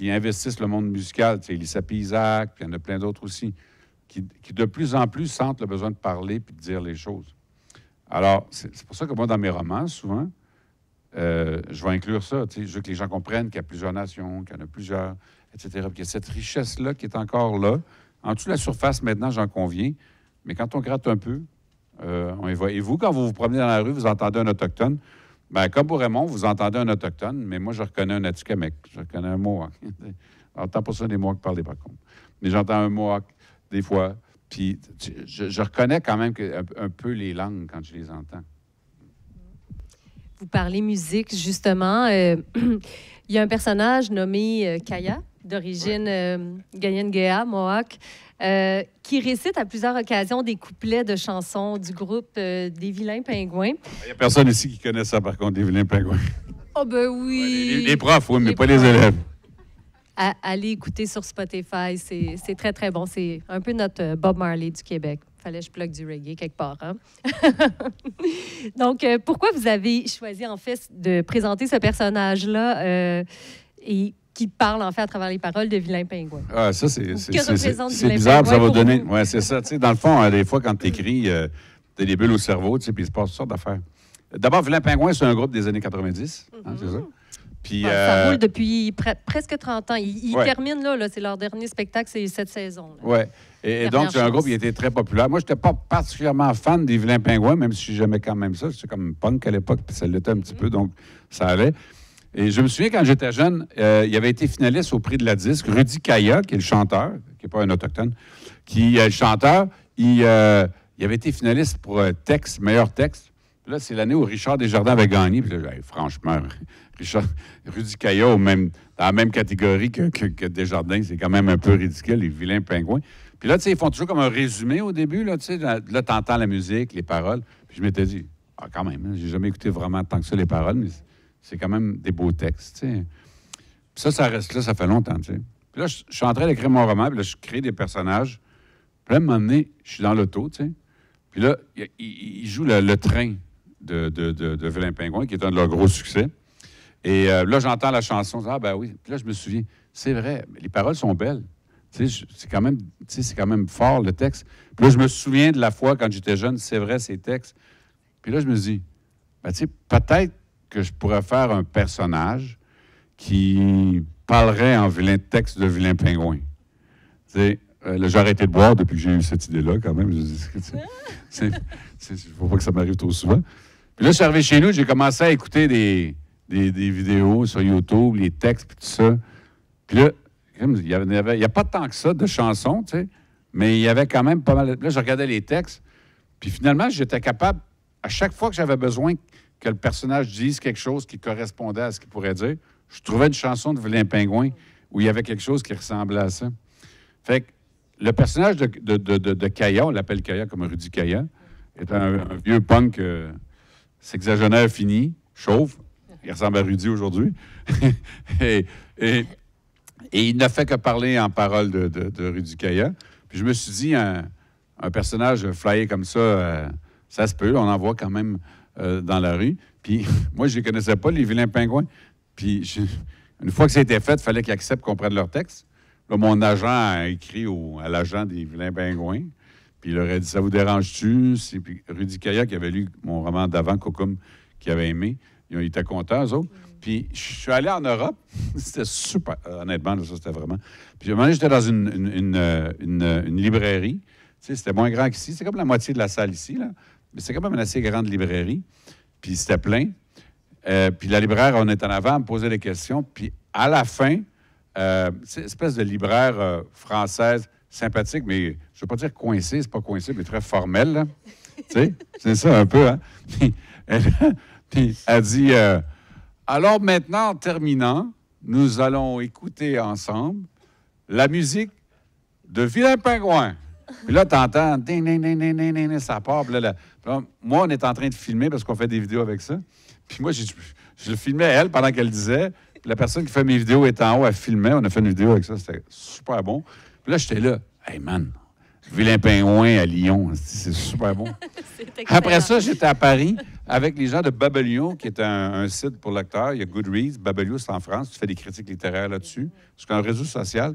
investissent le monde musical. Tu sais, Lisa Pisac, puis il y en a plein d'autres aussi, qui de plus en plus sentent le besoin de parler puis de dire les choses. Alors, c'est pour ça que moi, dans mes romans, souvent, je vais inclure ça. Tu sais, je veux que les gens comprennent qu'il y a plusieurs nations, qu'il y en a plusieurs, etc. Puis qu'il y a cette richesse-là qui est encore là. En dessous de la surface, maintenant, j'en conviens. Mais quand on gratte un peu, on y va. Et vous, quand vous vous promenez dans la rue, vous entendez un Autochtone. Bien, comme pour Raymond, vous entendez un Autochtone, mais moi, je reconnais un Atikamekw. Je reconnais un Mohawk. J'entends pas ça des Mohawks parler, par contre. Mais j'entends un Mohawk, des fois. Puis, je reconnais quand même un peu les langues quand je les entends. Vous parlez musique, justement. Il y a un personnage nommé Kaya, d'origine Ganyangea, Mohawk, qui récite à plusieurs occasions des couplets de chansons du groupe des Vilains Pingouins. Il n'y a personne ici qui connaît ça, par contre, des Vilains Pingouins. Oh, ben oui! Ouais, les profs, oui, mais pas les élèves. Allez écouter sur Spotify, c'est très, très bon. C'est un peu notre Bob Marley du Québec. Fallait que je plug du reggae quelque part. Hein? Donc, pourquoi vous avez choisi, en fait, de présenter ce personnage-là et qui parle, en fait, à travers les paroles de Vilain Pingouin? Ah, ça, c'est bizarre, ça va donner... Oui, c'est ça. Tu sais, dans le fond, des fois, quand tu écris, tu as des bulles au cerveau, tu sais, puis il se passe toutes sortes d'affaires. D'abord, Vilain Pingouin, c'est un groupe des années 90, hein, c'est ça? Puis, ça roule depuis presque 30 ans. Ils terminent là, c'est leur dernier spectacle, c'est cette saison. Oui. Et donc, c'est un groupe qui était très populaire. Moi, je n'étais pas particulièrement fan des Vilains Pingouins, même si j'aimais quand même ça. J'étais comme punk à l'époque, puis ça l'était un petit peu, donc ça allait. Et je me souviens, quand j'étais jeune, il avait été finaliste au prix de la disque. Rudy Kaya, qui est le chanteur, qui n'est pas un Autochtone, qui est le chanteur, il avait été finaliste pour texte, meilleur texte. Puis là, c'est l'année où Richard Desjardins avait gagné. Puis là, franchement, Rudy Kaya, dans la même catégorie que Desjardins, c'est quand même un peu ridicule, les Vilains Pingouins. Puis là, tu sais, ils font toujours comme un résumé au début, là, tu sais. Là, t'entends la musique, les paroles. Puis je m'étais dit, quand même, j'ai jamais écouté vraiment tant que ça les paroles, mais c'est quand même des beaux textes, tu sais. Puis ça reste là, ça fait longtemps, tu sais. Puis là, je suis en train d'écrire mon roman, puis là, je crée des personnages. Puis là, à un moment donné, je suis dans l'auto, tu sais. Puis là, il joue le train de Vilain Pingouin, qui est un de leurs gros succès. Et là, j'entends la chanson. Ah, ben oui. Puis là, je me souviens, c'est vrai, les paroles sont belles. Tu sais, c'est quand même fort, le texte. Puis là, je me souviens de la fois, quand j'étais jeune, c'est vrai, ces textes. Puis là, je me dis, ben, tu sais, peut-être que je pourrais faire un personnage qui parlerait en texte de Vilain Pingouin. Tu sais, j'ai arrêté de boire depuis que j'ai eu cette idée-là, quand même. Il ne faut pas que ça m'arrive trop souvent. Puis là, je suis arrivé chez nous, j'ai commencé à écouter des vidéos sur YouTube, les textes, puis tout ça. Puis là, il n'y a pas tant que ça de chansons, tu sais, mais il y avait quand même pas mal. Là, je regardais les textes, puis finalement, j'étais capable, à chaque fois que j'avais besoin que le personnage dise quelque chose qui correspondait à ce qu'il pourrait dire, je trouvais une chanson de Vilain Pingouin où il y avait quelque chose qui ressemblait à ça. Fait que le personnage de Kaya, on l'appelle Kaya comme Rudy Kaya, est un vieux punk sexagénaire fini, chauve. Il ressemble à Rudy aujourd'hui. et il n'a fait que parler en parole de Rudy Kaya. Puis je me suis dit, un personnage flyé comme ça, ça se peut, on en voit quand même dans la rue. Puis moi, je ne les connaissais pas, les vilains pingouins. Puis une fois que ça a été fait, il fallait qu'ils acceptent qu'on prenne leur texte. Là, mon agent a écrit à l'agent des vilains pingouins. Puis il leur a dit, ça vous dérange-tu? Puis Rudy Kaya, qui avait lu mon roman d'avant, Kokoum, qui avait aimé, ils étaient contents, eux autres. Puis je suis allé en Europe. C'était super. Honnêtement, ça, c'était vraiment. Puis à un moment donné, j'étais dans une librairie. Tu sais, c'était moins grand qu'ici. C'est comme la moitié de la salle ici, là. Mais c'est quand même une assez grande librairie. Puis c'était plein. Puis la libraire, on est en avant, elle me posait des questions. Puis à la fin, c'est une espèce de libraire française sympathique, mais je ne veux pas dire coincée, c'est pas coincé, mais très formelle, là. Tu sais, c'est ça un peu, hein? Puis elle dit, alors maintenant, en terminant, nous allons écouter ensemble la musique de Vilain Pingouin. Puis là, tu entends, ça part. Puis là, moi, on est en train de filmer parce qu'on fait des vidéos avec ça. Puis moi, je le filmais elle pendant qu'elle disait. Puis la personne qui fait mes vidéos est en haut, elle filmait. On a fait une vidéo avec ça, c'était super bon. Puis là, j'étais là. Hey man, Vilain Pingouin à Lyon, c'est super bon. Après ça, j'étais à Paris avec les gens de Babelio, qui est un site pour lecteurs. Il y a Goodreads. Babelio, c'est en France. Tu fais des critiques littéraires là-dessus. C'est un réseau social.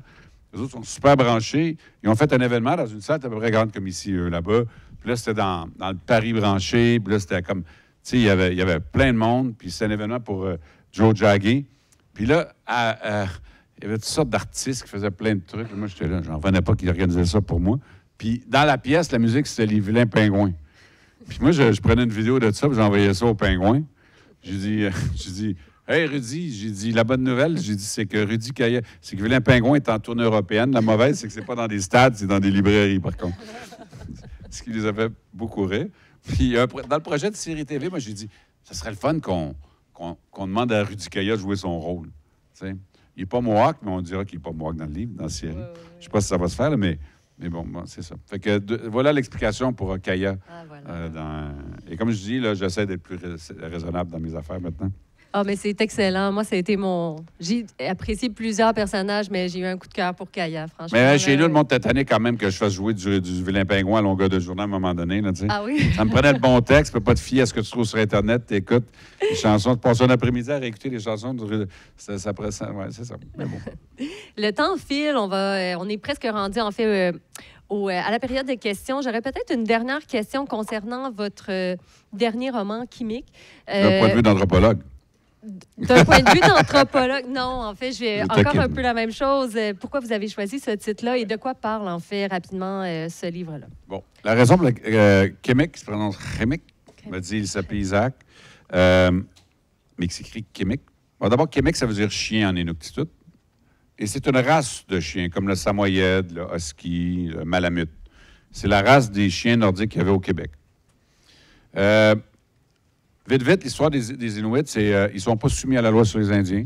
Les autres sont super branchés. Ils ont fait un événement dans une salle à peu près grande comme ici, là-bas. Puis là, c'était dans le Paris branché. Puis là, c'était comme... Tu sais, il y avait plein de monde. Puis c'était un événement pour Joe Jaggi. Puis là, il y avait toutes sortes d'artistes qui faisaient plein de trucs. Moi, j'étais là. J'en revenais pas qu'ils organisaient ça pour moi. Puis dans la pièce, la musique, c'était les vilains pingouins. Puis moi, je prenais une vidéo de ça, puis j'envoyais ça aux pingouins. J'ai dit, hey Rudy, j'ai dit, la bonne nouvelle, j'ai dit, c'est que Rudy Kaya, c'est que Vilain Pingouin est en tournée européenne. La mauvaise, c'est que c'est pas dans des stades, c'est dans des librairies, par contre. Ce qui les a fait beaucoup rire. Puis dans le projet de série TV, moi, j'ai dit, ça serait le fun qu'on demande à Rudy Kaya de jouer son rôle. T'sais. Il n'est pas Mohawk, mais on dira qu'il n'est pas Mohawk dans le livre, dans la série. Je ne sais pas si ça va se faire, là, mais bon, c'est ça. Fait que voilà l'explication pour Kaya. Et comme je dis, là, j'essaie d'être plus raisonnable dans mes affaires maintenant. Ah, mais c'est excellent. Moi, ça a été J'ai apprécié plusieurs personnages, mais j'ai eu un coup de cœur pour Kaya, franchement. Mais chez nous, le monde tétané quand même que je fasse jouer du Vilain Pingouin à longueur de journée à un moment donné. Là, ah oui? Ça me prenait le bon texte. Tu ne peux pas te fier à ce que tu trouves sur Internet. Tu écoutes les chansons. Tu passes un après-midi à réécouter les chansons. Ouais, c'est ça. Mais bon. Le temps file. On est presque rendu, en fait... à la période des questions, j'aurais peut-être une dernière question concernant votre dernier roman, Chimique. D'un point de vue d'anthropologue. D'un point de vue d'anthropologue, non, en fait, je vais encore un peu la même chose. Pourquoi vous avez choisi ce titre-là et de quoi parle, en fait, rapidement, ce livre-là? Bon, la raison pour laquelle Kémek se prononce Kémek, m'a dit, il s'appelle Isaac, mais qui s'écrit Kémek. Bon, d'abord, Kémek, ça veut dire chien en Inuktitut. Et c'est une race de chiens, comme le Samoyed, le Husky, le Malamute. C'est la race des chiens nordiques qu'il y avait au Québec. Vite, l'histoire des Inuits, c'est ils ne sont pas soumis à la loi sur les Indiens.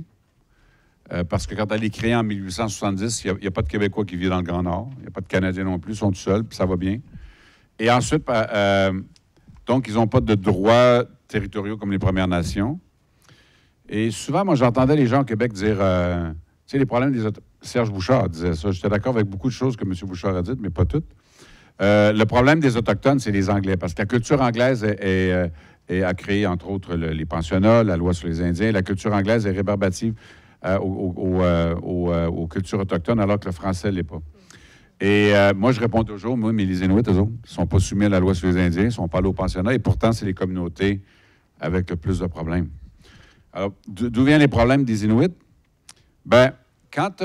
Parce que quand elle est créée en 1870, il n'y a pas de Québécois qui vit dans le Grand Nord. Il n'y a pas de Canadiens non plus. Ils sont tout seuls, puis ça va bien. Et ensuite, donc, ils n'ont pas de droits territoriaux comme les Premières Nations. Et souvent, moi, j'entendais les gens au Québec dire... tu sais, les problèmes des Serge Bouchard disait ça. J'étais d'accord avec beaucoup de choses que M. Bouchard a dites, mais pas toutes. Le problème des Autochtones, c'est les Anglais. Parce que la culture anglaise a créé, entre autres, les pensionnats, la loi sur les Indiens. La culture anglaise est rébarbative aux cultures autochtones, alors que le français ne l'est pas. Et moi, je réponds toujours, moi, mais les Inuits, eux autres, ne sont pas soumis à la loi sur les Indiens, ne sont pas allés au pensionnat, et pourtant, c'est les communautés avec le plus de problèmes. Alors, d'où viennent les problèmes des Inuits? Bien, quand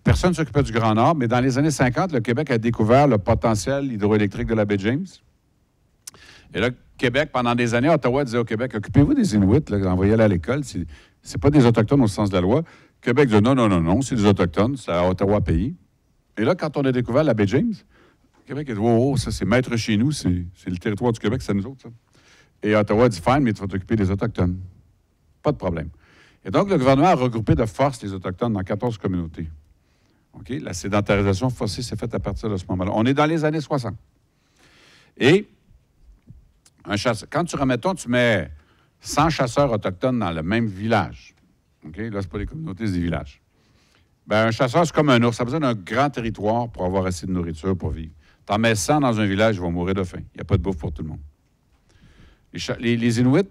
personne ne s'occupait du Grand Nord, mais dans les années 50, le Québec a découvert le potentiel hydroélectrique de la baie James. Et là, Québec, pendant des années, Ottawa disait au Québec, occupez-vous des Inuits, envoyez-les à l'école. C'est pas des Autochtones au sens de la loi. Québec dit non, c'est des Autochtones, c'est à Ottawa pays. Et là, quand on a découvert la baie James, Québec a dit, oh, ça, c'est maître chez nous, c'est le territoire du Québec, c'est nous autres, ça. Et Ottawa dit, fine, mais tu vas t'occuper des Autochtones. Pas de problème. Et donc, le gouvernement a regroupé de force les Autochtones dans 14 communautés. OK? La sédentarisation forcée s'est faite à partir de ce moment-là. On est dans les années 60. Et Quand tu remettons, tu mets 100 chasseurs autochtones dans le même village. OK? Là, c'est pas les communautés, c'est des villages. Bien, un chasseur, c'est comme un ours. Ça a besoin d'un grand territoire pour avoir assez de nourriture pour vivre. T'en mets 100 dans un village, ils vont mourir de faim. Il n'y a pas de bouffe pour tout le monde. Les Inuits,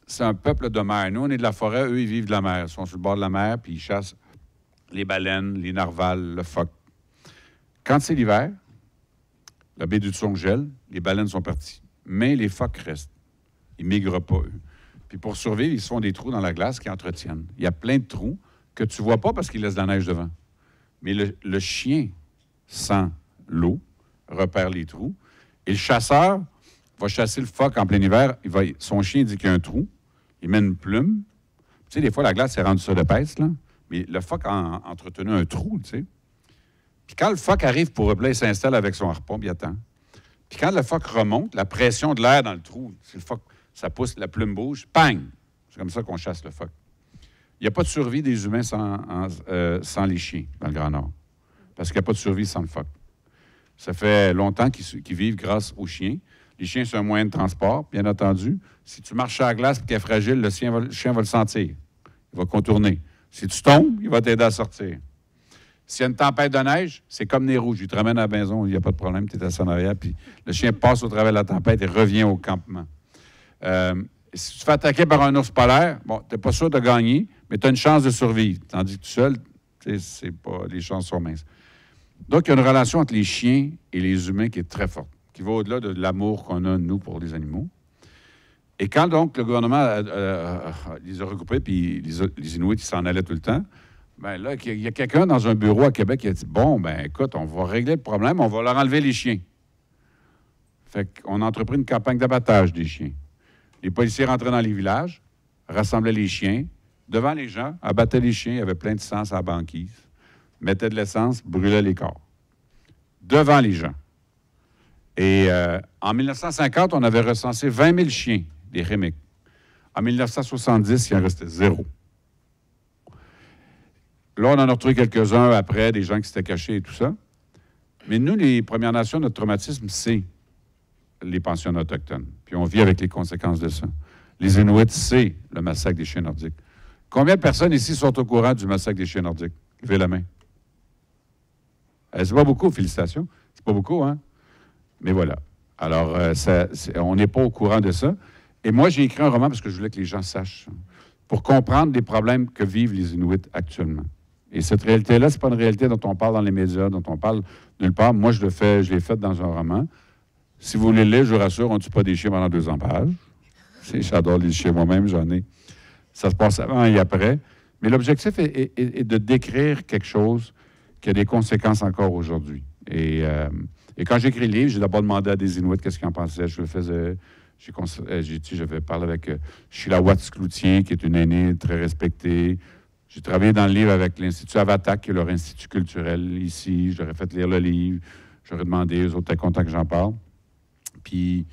c'est un peuple de mer. Nous, on est de la forêt. Eux, ils vivent de la mer. Ils sont sur le bord de la mer, puis ils chassent les baleines, les narvals, le phoque. Quand c'est l'hiver, la baie du Tsong gèle, les baleines sont parties. Mais les phoques restent. Ils ne migrent pas, eux. Puis pour survivre, ils se font des trous dans la glace qui entretiennent. Il y a plein de trous que tu ne vois pas parce qu'ils laissent de la neige devant. Mais le chien sent l'eau, repère les trous, et le chasseur va chasser le phoque en plein hiver. Son chien dit qu'il y a un trou, il met une plume. Tu sais, des fois, la glace est rendue sur l'épaisse, là, mais le phoque a entretenu un trou, tu sais. Puis quand le phoque arrive pour replacer, il s'installe avec son harpon, puis il attend. Puis quand le phoque remonte, la pression de l'air dans le trou, si le phoque, ça pousse, la plume bouge, pang! C'est comme ça qu'on chasse le phoque. Il n'y a pas de survie des humains sans les chiens dans le Grand Nord. Parce qu'il n'y a pas de survie sans le phoque. Ça fait longtemps qu'ils vivent grâce aux chiens. Les chiens, c'est un moyen de transport, bien entendu. Si tu marches à la glace et qu'elle est fragile, le chien va le sentir. Il va contourner. Si tu tombes, il va t'aider à sortir. S'il y a une tempête de neige, c'est comme Nez Rouge. Il te ramène à la maison, il n'y a pas de problème, tu es assis en arrière, puis le chien passe au travers de la tempête et revient au campement. Si tu te fais attaquer par un ours polaire, bon, tu n'es pas sûr de gagner, mais tu as une chance de survivre. Tandis que tout seul, les chances sont minces. Donc, il y a une relation entre les chiens et les humains qui est très forte, qui va au-delà de l'amour qu'on a, nous, pour les animaux. Et quand, donc, le gouvernement les a regroupés, puis les Inuits, ils s'en allaient tout le temps, bien là, il y a quelqu'un dans un bureau à Québec qui a dit, bon, ben écoute, on va régler le problème, on va leur enlever les chiens. Fait qu'on a entrepris une campagne d'abattage des chiens. Les policiers rentraient dans les villages, rassemblaient les chiens, devant les gens, abattaient les chiens, il y avait plein de sang à la banquise, mettaient de l'essence, brûlaient les corps. Devant les gens. Et en 1950, on avait recensé 20 000 chiens, des Rémiques. En 1970, il en restait 0. Là, on en a retrouvé quelques-uns après, des gens qui s'étaient cachés et tout ça. Mais nous, les Premières Nations, notre traumatisme, c'est les pensionnats autochtones. Puis on vit avec les conséquences de ça. Les Inuits, c'est le massacre des chiens nordiques. Combien de personnes ici sont au courant du massacre des chiens nordiques? Levez la main. C'est pas beaucoup, félicitations. C'est pas beaucoup, hein? Mais voilà. Alors, on n'est pas au courant de ça. Et moi, j'ai écrit un roman parce que je voulais que les gens sachent, pour comprendre les problèmes que vivent les Inuits actuellement. Et cette réalité-là, c'est pas une réalité dont on parle dans les médias, dont on parle nulle part. Moi, je l'ai fait dans un roman. Si vous voulez le lire, je vous rassure, on ne tue pas des chiens pendant 200 pages. J'adore les chiens moi-même, j'en ai. Ça se passe avant et après. Mais l'objectif est de décrire quelque chose qui a des conséquences encore aujourd'hui. Et quand j'écris le livre, j'ai d'abord demandé à des Inuits qu'est-ce qu'ils en pensaient. Je le faisais. J'avais parlé avec Sheila Watts-Cloutier, qui est une aînée très respectée. J'ai travaillé dans le livre avec l'Institut Avatak, qui est leur institut culturel ici. Je leur ai fait lire le livre. J'aurais demandé, eux autres étaient contents que j'en parle. Puis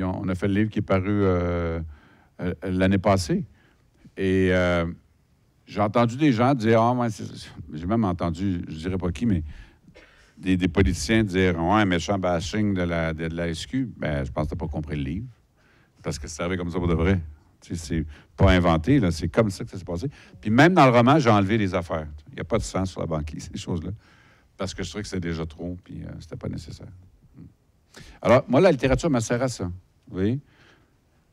on a fait le livre qui est paru l'année passée. Et j'ai entendu des gens dire, j'ai même entendu, je ne dirais pas qui, mais des politiciens dire, un méchant bashing de la SQ. Ben, je pense que tu n'as pas compris le livre. Parce que ça servait comme ça pour de vrai. Tu sais, c'est pas inventé, là. C'est comme ça que ça s'est passé. Puis même dans le roman, j'ai enlevé les affaires. Il n'y a pas de sang sur la banquise, ces choses-là. Parce que je trouvais que c'était déjà trop, puis c'était pas nécessaire. Alors, moi, la littérature me sert à ça. Vous voyez?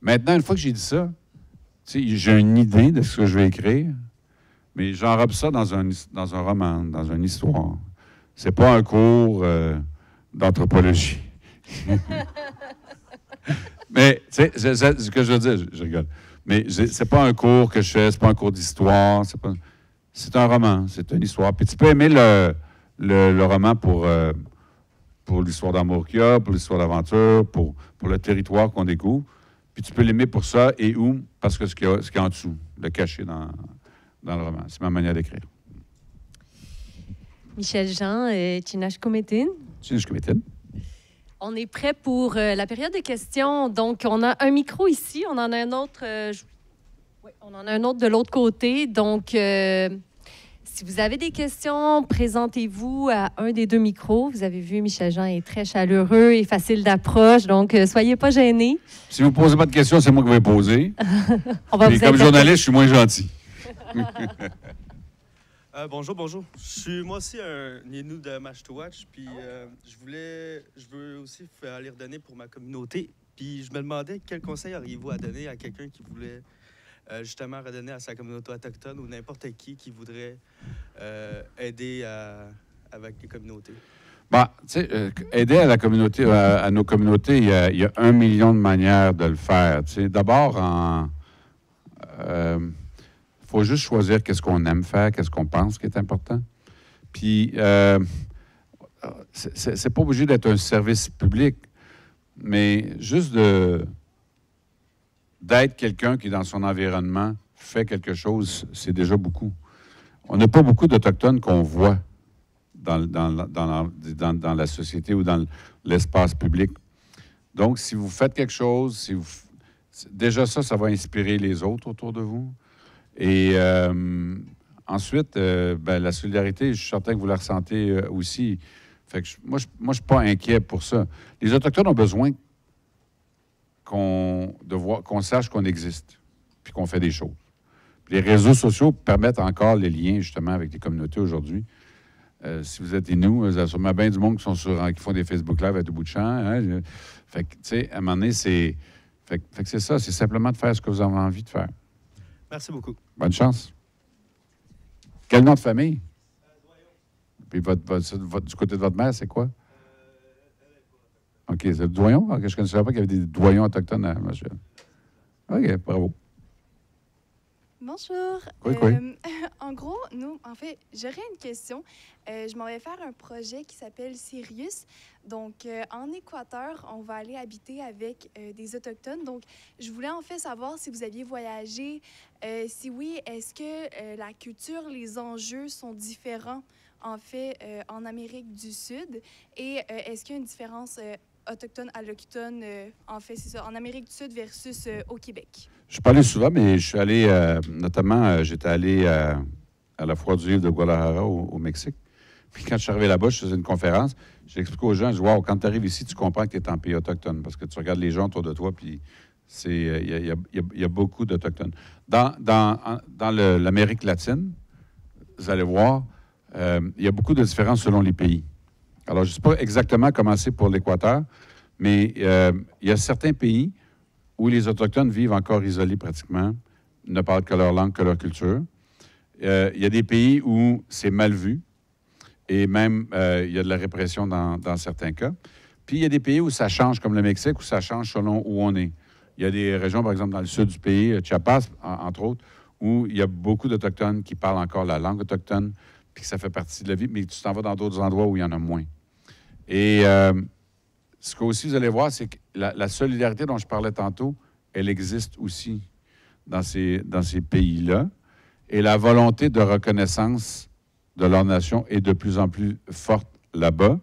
Maintenant, une fois que j'ai dit ça, j'ai une idée de ce que je vais écrire, mais j'enrobe ça dans un roman, dans une histoire. C'est pas un cours d'anthropologie. Mais, tu sais, ce que je veux dire, je rigole. Mais c'est pas un cours que je fais, c'est pas un cours d'histoire, c'est un roman, c'est une histoire. Puis tu peux aimer le roman pour l'histoire d'amour qu'il y a, pour l'histoire d'aventure, pour le territoire qu'on découvre. Puis tu peux l'aimer pour ça et où, parce que ce qu'il y a en dessous, le caché dans le roman. C'est ma manière d'écrire. Michel Jean, Tinash Kometin. Tinash Kometin. On est prêt pour la période de questions. Donc, on a un micro ici. On en a un autre. Oui, on en a un autre de l'autre côté. Donc, Si vous avez des questions, présentez-vous à un des deux micros. Vous avez vu, Michel-Jean est très chaleureux et facile d'approche, donc soyez pas gênés. Si vous ne posez pas de questions, c'est moi qui vais poser. On va Et comme journaliste, je suis moins gentil. Bonjour, bonjour. Je suis moi aussi un Nénou de Match to Watch, puis je veux aussi aller redonner pour ma communauté. Puis je me demandais quel conseil auriez-vous à donner à quelqu'un qui voulait justement redonner à sa communauté autochtone ou n'importe qui voudrait aider avec les communautés? Bon, tu sais, aider à la communauté, à nos communautés, il y a 1 million de manières de le faire. Tu sais, d'abord, faut juste choisir qu'est-ce qu'on aime faire, qu'est-ce qu'on pense qui est important. Puis, c'est pas obligé d'être un service public, mais juste d'être quelqu'un qui, dans son environnement, fait quelque chose, c'est déjà beaucoup. On n'a pas beaucoup d'Autochtones qu'on voit dans la société ou dans l'espace public. Donc, si vous faites quelque chose, déjà ça va inspirer les autres autour de vous. Et ensuite, la solidarité, je suis certain que vous la ressentez aussi. Fait que moi, je ne suis pas inquiet pour ça. Les Autochtones ont besoin qu'on sache qu'on existe, puis qu'on fait des choses. Puis les réseaux sociaux permettent encore les liens, justement, avec les communautés aujourd'hui. Si vous êtes Inuit, vous avez sûrement bien du monde qui font des Facebook Live à tout bout de champ. Hein? Fait que, tu sais, à un moment donné, c'est ça. C'est simplement de faire ce que vous avez envie de faire. Merci beaucoup. Bonne chance. Quel nom de famille? Puis du côté de votre mère, c'est quoi? OK, c'est le doyon? Okay, je ne connaissais pas qu'il y avait des doyons autochtones à Montréal. OK, bravo. Bonjour. Oui. En gros, j'aurais une question. Je m'en vais faire un projet qui s'appelle Sirius. Donc, en Équateur, on va aller habiter avec des Autochtones. Donc, je voulais en fait savoir si vous aviez voyagé. Si oui, est-ce que la culture, les enjeux sont différents, en fait, en Amérique du Sud? Et est-ce qu'il y a une différence autochtone-allochtone, en fait, c'est ça, en Amérique du Sud versus au Québec? Je suis pas allé souvent, mais je suis allé, notamment, j'étais allé à la Foire du livre de Guadalajara au Mexique. Puis quand je suis arrivé là-bas, je faisais une conférence. J'expliquais aux gens, je dis, wow, quand tu arrives ici, tu comprends que tu es en pays autochtone, parce que tu regardes les gens autour de toi, puis il y a beaucoup d'Autochtones. Dans l'Amérique latine, vous allez voir, il y a beaucoup de différences selon les pays. Alors, je ne sais pas exactement comment c'est pour l'Équateur, mais il y a certains pays où les Autochtones vivent encore isolés pratiquement, ne parlent que leur langue, que leur culture. Il y a des pays où c'est mal vu, et même il y a de la répression dans certains cas. Puis il y a des pays où ça change, comme le Mexique, où ça change selon où on est. Il y a des régions, par exemple, dans le sud du pays, Chiapas, entre autres, où il y a beaucoup d'Autochtones qui parlent encore la langue autochtone, puis que ça fait partie de la vie, mais tu t'en vas dans d'autres endroits où il y en a moins. Et ce que aussi vous allez voir, c'est que la solidarité dont je parlais tantôt, elle existe aussi dans ces pays-là. Et la volonté de reconnaissance de leur nation est de plus en plus forte là-bas.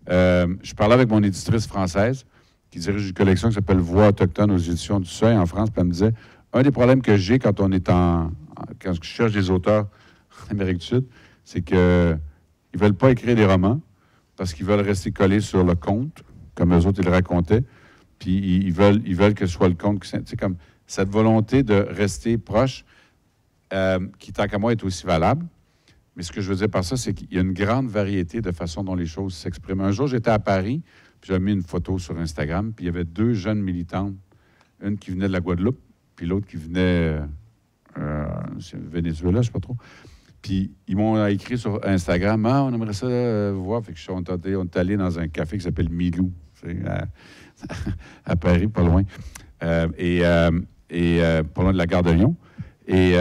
Je parlais avec mon éditrice française qui dirige une collection qui s'appelle Voix autochtone aux éditions du Seuil en France, puis elle me disait, un des problèmes que j'ai quand je cherche des auteurs en Amérique du Sud, c'est qu'ils ne veulent pas écrire des romans parce qu'ils veulent rester collés sur le conte, comme eux autres, ils le racontaient, puis ils veulent que ce soit le conte. C'est comme cette volonté de rester proche, qui, tant qu'à moi, est aussi valable. Mais ce que je veux dire par ça, c'est qu'il y a une grande variété de façons dont les choses s'expriment. Un jour, j'étais à Paris, puis j'avais mis une photo sur Instagram, puis il y avait 2 jeunes militantes, une qui venait de la Guadeloupe, puis l'autre qui venait Venezuela, je ne sais pas trop. Puis ils m'ont écrit sur Instagram, on aimerait ça voir. Fait que on est allé dans un café qui s'appelle Milou, à Paris, pas loin, pas loin de la gare de Lyon. Et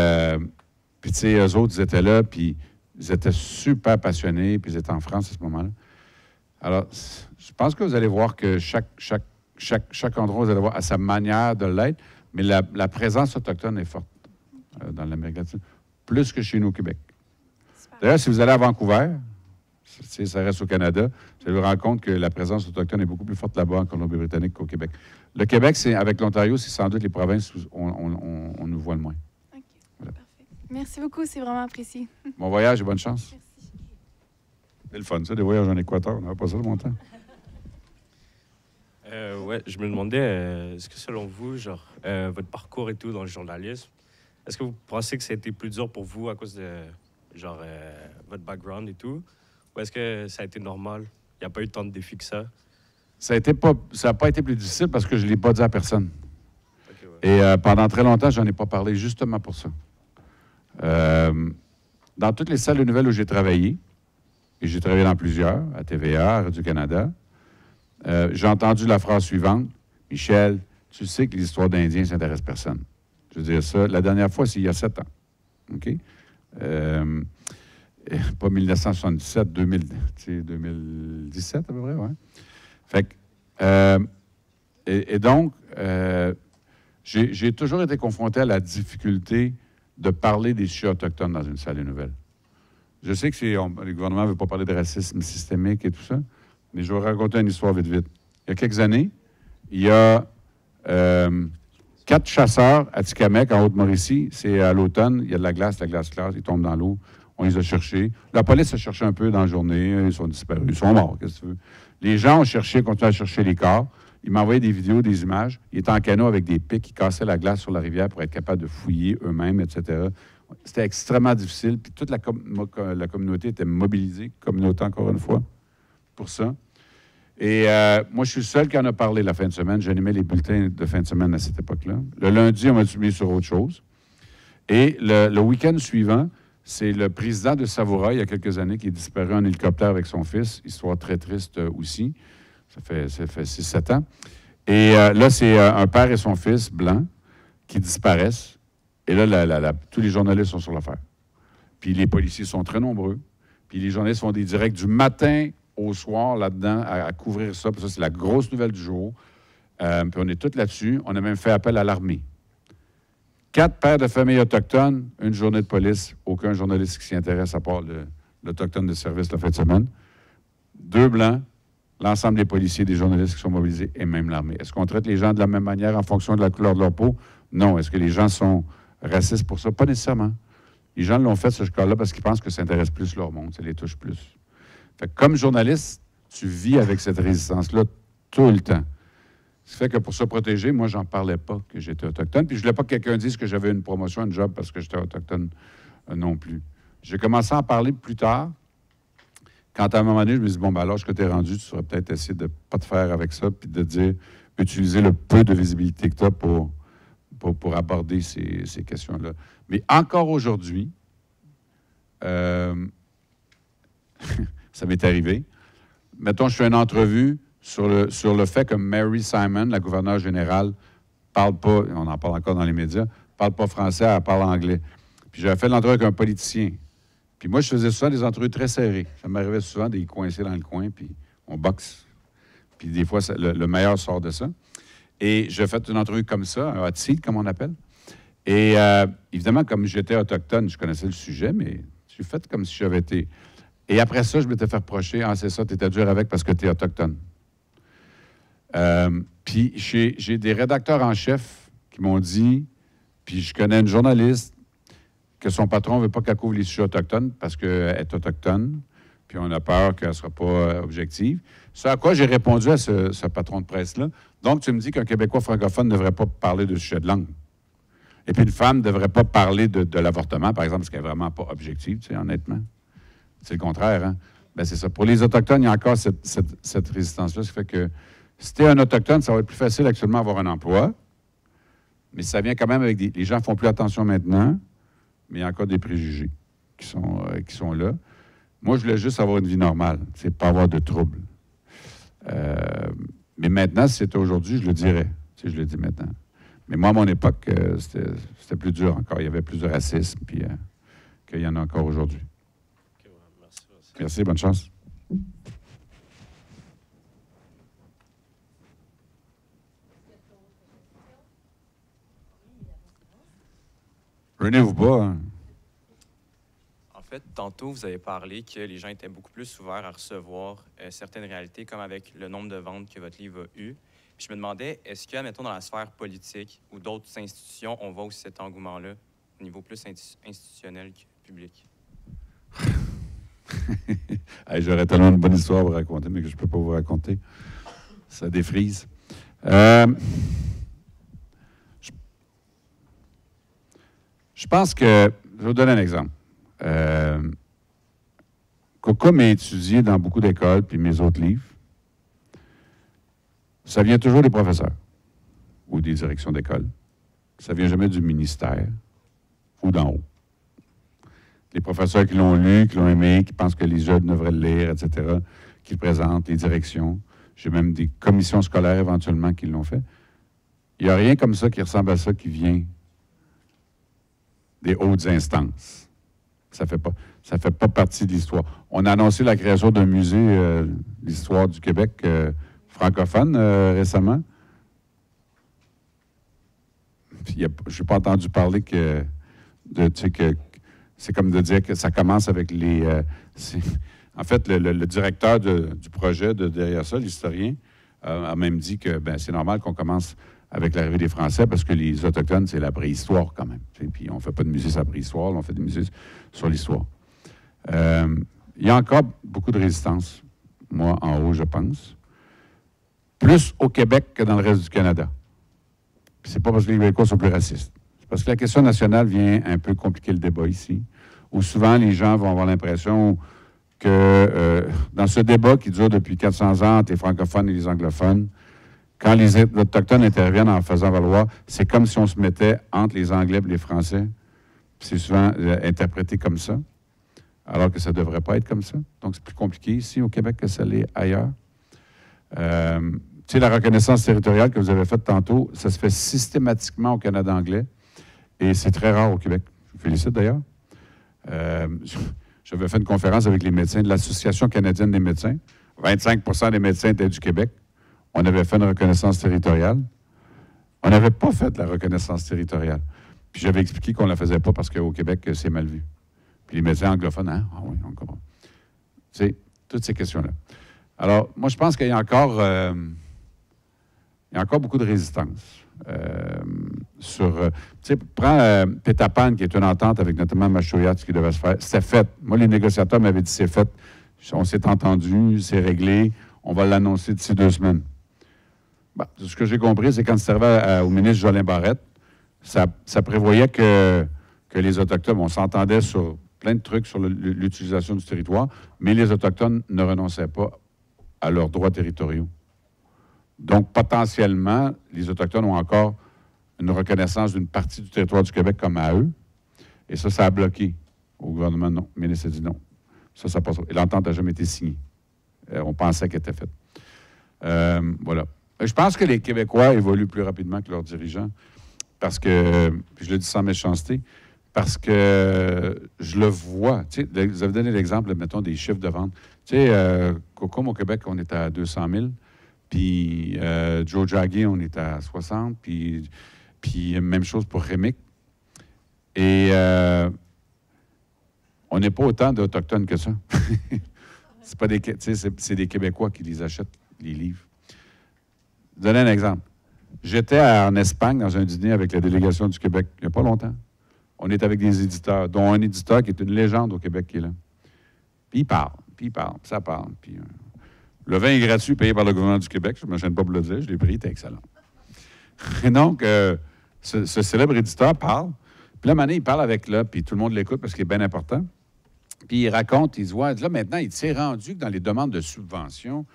puis tu sais, eux autres, ils étaient là, puis ils étaient super passionnés, puis ils étaient en France à ce moment-là. Alors, je pense que vous allez voir que chaque endroit, vous allez voir à sa manière de l'être, mais la présence autochtone est forte dans l'Amérique latine, plus que chez nous au Québec. D'ailleurs, si vous allez à Vancouver, ça reste au Canada, vous allez vous rendre compte que la présence autochtone est beaucoup plus forte là-bas en Colombie-Britannique qu'au Québec. Le Québec, avec l'Ontario, c'est sans doute les provinces où on nous voit le moins. OK, voilà. Parfait. Merci beaucoup, c'est vraiment apprécié. Bon voyage et bonne chance. Merci. C'est le fun, ça, des voyages en Équateur. On n'avait pas ça de mon temps. Ouais, je me demandais, est-ce que selon vous, genre, votre parcours et tout dans le journalisme, est-ce que vous pensez que ça a été plus dur pour vous à cause de, genre, votre background et tout? Ou est-ce que ça a été normal? Il n'y a pas eu tant de défis que ça? Ça n'a pas été plus difficile parce que je ne l'ai pas dit à personne. Ok, ouais. Et pendant très longtemps, je n'en ai pas parlé justement pour ça. Dans toutes les salles de nouvelles où j'ai travaillé, et j'ai travaillé dans plusieurs, à TVA, à Radio-Canada, j'ai entendu la phrase suivante: « Michel, tu sais que l'histoire d'Indiens, ça n'intéresse personne. » Je veux dire ça, la dernière fois, c'est il y a 7 ans. OK? Pas 1977, 2017 à peu près, ouais. Fait que, et donc, j'ai toujours été confronté à la difficulté de parler des sujets autochtones dans une salle de nouvelles. Je sais que le gouvernement ne veut pas parler de racisme systémique et tout ça, mais je vais raconter une histoire vite, vite. Il y a quelques années, il y a 4 chasseurs à Tikamek, en Haute-Mauricie. C'est à l'automne, il y a de la glace classe, ils tombent dans l'eau. On les a cherchés. La police a cherché un peu dans la journée. Ils sont disparus. Ils sont morts, qu'est-ce que tu veux. Les gens ont cherché, continué à chercher les corps. Ils m'envoyaient des vidéos, des images. Ils étaient en canot avec des pics qui cassaient la glace sur la rivière pour être capables de fouiller eux-mêmes, etc. C'était extrêmement difficile. Puis toute la communauté était mobilisée, communauté encore une fois, pour ça. Et moi, je suis le seul qui en a parlé la fin de semaine. J'animais les bulletins de fin de semaine à cette époque-là. Le lundi, on m'a mis sur autre chose. Et le week-end suivant, c'est le président de Savoura, il y a quelques années, qui est disparu en hélicoptère avec son fils. Histoire très triste aussi. Ça fait 6-7 ans. Et là, c'est un père et son fils, blancs, qui disparaissent. Et là, tous les journalistes sont sur l'affaire. Puis les policiers sont très nombreux. Puis les journalistes font des directs du matin au soir là-dedans à couvrir ça. Puis ça, c'est la grosse nouvelle du jour. Puis on est tous là-dessus. On a même fait appel à l'armée. 4 pères de familles autochtones, une journée de police, aucun journaliste qui s'y intéresse à part l'Autochtone de service la fin de semaine. 2 blancs, l'ensemble des policiers, des journalistes qui sont mobilisés et même l'armée. Est-ce qu'on traite les gens de la même manière en fonction de la couleur de leur peau? Non. Est-ce que les gens sont racistes pour ça? Pas nécessairement. Les gens l'ont fait, ce cas-là, parce qu'ils pensent que ça intéresse plus leur monde, ça les touche plus. Fait que comme journaliste, tu vis avec cette résistance-là tout le temps. Ce qui fait que pour se protéger, moi, j'en parlais pas que j'étais autochtone. Puis je voulais pas que quelqu'un dise que j'avais une promotion, un job parce que j'étais autochtone non plus. J'ai commencé à en parler plus tard. Quand à un moment donné, je me dis, bon, ben alors, ce que tu es rendu, tu saurais peut-être essayer de ne pas te faire avec ça, puis de dire, utiliser le peu de visibilité que tu as pour aborder ces questions-là. Mais encore aujourd'hui, ça m'est arrivé. Mettons, je fais une entrevue sur le fait que Mary Simon, la gouverneure générale, parle pas, on en parle encore dans les médias, parle pas français, elle parle anglais. Puis j'avais fait l'entrevue avec un politicien. Puis moi, je faisais souvent des entrevues très serrées. Ça m'arrivait souvent d'y coincer dans le coin, puis on boxe. Puis des fois, le meilleur sort de ça. Et j'ai fait une entrevue comme ça, un hot seat, comme on appelle. Et évidemment, comme j'étais autochtone, je connaissais le sujet, mais j'ai fait comme si j'avais été... Et après ça, je m'étais fait reprocher, « Ah, c'est ça, tu étais dur avec parce que tu es autochtone. » Puis j'ai des rédacteurs en chef qui m'ont dit, puis je connais une journaliste, que son patron ne veut pas qu'elle couvre les sujets autochtones parce qu'elle est autochtone, puis on a peur qu'elle ne sera pas objective. Ce à quoi j'ai répondu à ce patron de presse-là. Donc, tu me dis qu'un Québécois francophone ne devrait pas parler de sujet de langue. Et puis une femme ne devrait pas parler de l'avortement, par exemple, parce qu'elle n'est vraiment pas objective, tu sais, honnêtement. C'est le contraire, hein? Bien, c'est ça. Pour les Autochtones, il y a encore cette résistance-là. Ça fait que si tu es un Autochtone, ça va être plus facile actuellement d'avoir un emploi, mais ça vient quand même avec les gens ne font plus attention maintenant, mais il y a encore des préjugés qui sont là. Moi, je voulais juste avoir une vie normale, c'est pas avoir de troubles. Mais maintenant, si c'était aujourd'hui, je le dirais. Tu sais, je le dis maintenant. Mais moi, à mon époque, c'était plus dur encore. Il y avait plus de racisme puis, qu'il y en a encore aujourd'hui. Okay, ouais, merci. Merci, bonne chance. Prenez-vous pas, hein? En fait, tantôt, vous avez parlé que les gens étaient beaucoup plus ouverts à recevoir certaines réalités, comme avec le nombre de ventes que votre livre a eu. Puis je me demandais, est-ce que, mettons, dans la sphère politique ou d'autres institutions, on voit aussi cet engouement-là? au niveau plus institutionnel que public? Hey, j'aurais tellement une bonne histoire à vous raconter, mais que je ne peux pas vous raconter. Ça défrise. Je pense que... Je vais vous donner un exemple. Comme est étudié dans beaucoup d'écoles, puis mes autres livres, ça vient toujours des professeurs ou des directions d'école. Ça ne vient jamais du ministère ou d'en haut. Les professeurs qui l'ont lu, qui l'ont aimé, qui pensent que les jeunes devraient le lire, etc., qui le présentent, les directions. J'ai même des commissions scolaires éventuellement qui l'ont fait. Il n'y a rien comme ça qui ressemble à ça qui vient des hautes instances. Ça fait pas partie de l'histoire. On a annoncé la création d'un musée de l'histoire du Québec francophone récemment. Je n'ai pas entendu parler que c'est comme de dire que ça commence avec les... en fait, le directeur du projet derrière ça, l'historien, a même dit que c'est normal qu'on commence avec l'arrivée des Français parce que les Autochtones, c'est la préhistoire quand même. Puis on ne fait pas de musée sur la préhistoire, on fait des musées sur l'histoire. Il y a encore beaucoup de résistance, moi, en haut, je pense. Plus au Québec que dans le reste du Canada. Puis c'est pas parce que les Québécois sont plus racistes. C'est parce que la question nationale vient un peu compliquer le débat ici, où souvent les gens vont avoir l'impression que dans ce débat qui dure depuis 400 ans entre les francophones et les anglophones, quand les Autochtones interviennent en faisant valoir, c'est comme si on se mettait entre les Anglais et les Français. C'est souvent interprété comme ça, alors que ça ne devrait pas être comme ça. Donc, c'est plus compliqué ici au Québec que ça l'est ailleurs. Tu sais, la reconnaissance territoriale que vous avez faite tantôt, ça se fait systématiquement au Canada anglais et c'est très rare au Québec. Je vous félicite d'ailleurs. J'avais fait une conférence avec les médecins de l'Association canadienne des médecins. 25 des médecins étaient du Québec. On avait fait une reconnaissance territoriale. On n'avait pas fait la reconnaissance territoriale. Puis j'avais expliqué qu'on ne la faisait pas parce qu'au Québec, c'est mal vu. Puis les médecins anglophones, hein? Ah oui, on comprend. Tu sais, toutes ces questions-là. Alors, moi, je pense qu'il y a encore beaucoup de résistance sur... tu sais, prends Pétapan, qui est une entente avec notamment Mashtoyat, qui devait se faire. C'était fait. Moi, les négociateurs m'avaient dit c'est fait. On s'est entendu, c'est réglé. On va l'annoncer d'ici 2 semaines. Bon, ce que j'ai compris, c'est quand c'est arrivé au ministre Jolin Barrette, ça prévoyait que les Autochtones, on s'entendait sur plein de trucs sur l'utilisation du territoire, mais les Autochtones ne renonçaient pas à leurs droits territoriaux. Donc, potentiellement, les Autochtones ont encore une reconnaissance d'une partie du territoire du Québec comme à eux. Et ça a bloqué. Au gouvernement, non. Le ministre a dit non. Ça passe. Et l'entente n'a jamais été signée. On pensait qu'elle était faite. Voilà. Je pense que les Québécois évoluent plus rapidement que leurs dirigeants parce que, puis je le dis sans méchanceté, parce que je le vois. Tu sais, vous avez donné l'exemple, mettons, des chiffres de vente. Tu sais, Cocom au Québec, on est à 200 000. Puis Joe Jaggi, on est à 60. Puis même chose pour Rémic. Et on n'est pas autant d'Autochtones que ça. C'est des Québécois qui les achètent, les livres. Je vais donner un exemple. J'étais en Espagne dans un dîner avec la délégation du Québec il n'y a pas longtemps. On est avec des éditeurs, dont un éditeur qui est une légende au Québec qui est là. Puis il parle, ça parle. Puis, le vin est gratuit, payé par le gouvernement du Québec. Je ne me gêne pas pour le dire, je l'ai pris, il était excellent. Et donc, ce célèbre éditeur parle. Puis là, il parle avec là, puis tout le monde l'écoute parce qu'il est bien important. Puis il raconte, il se voit, là, maintenant, il s'est rendu que dans les demandes de subvention,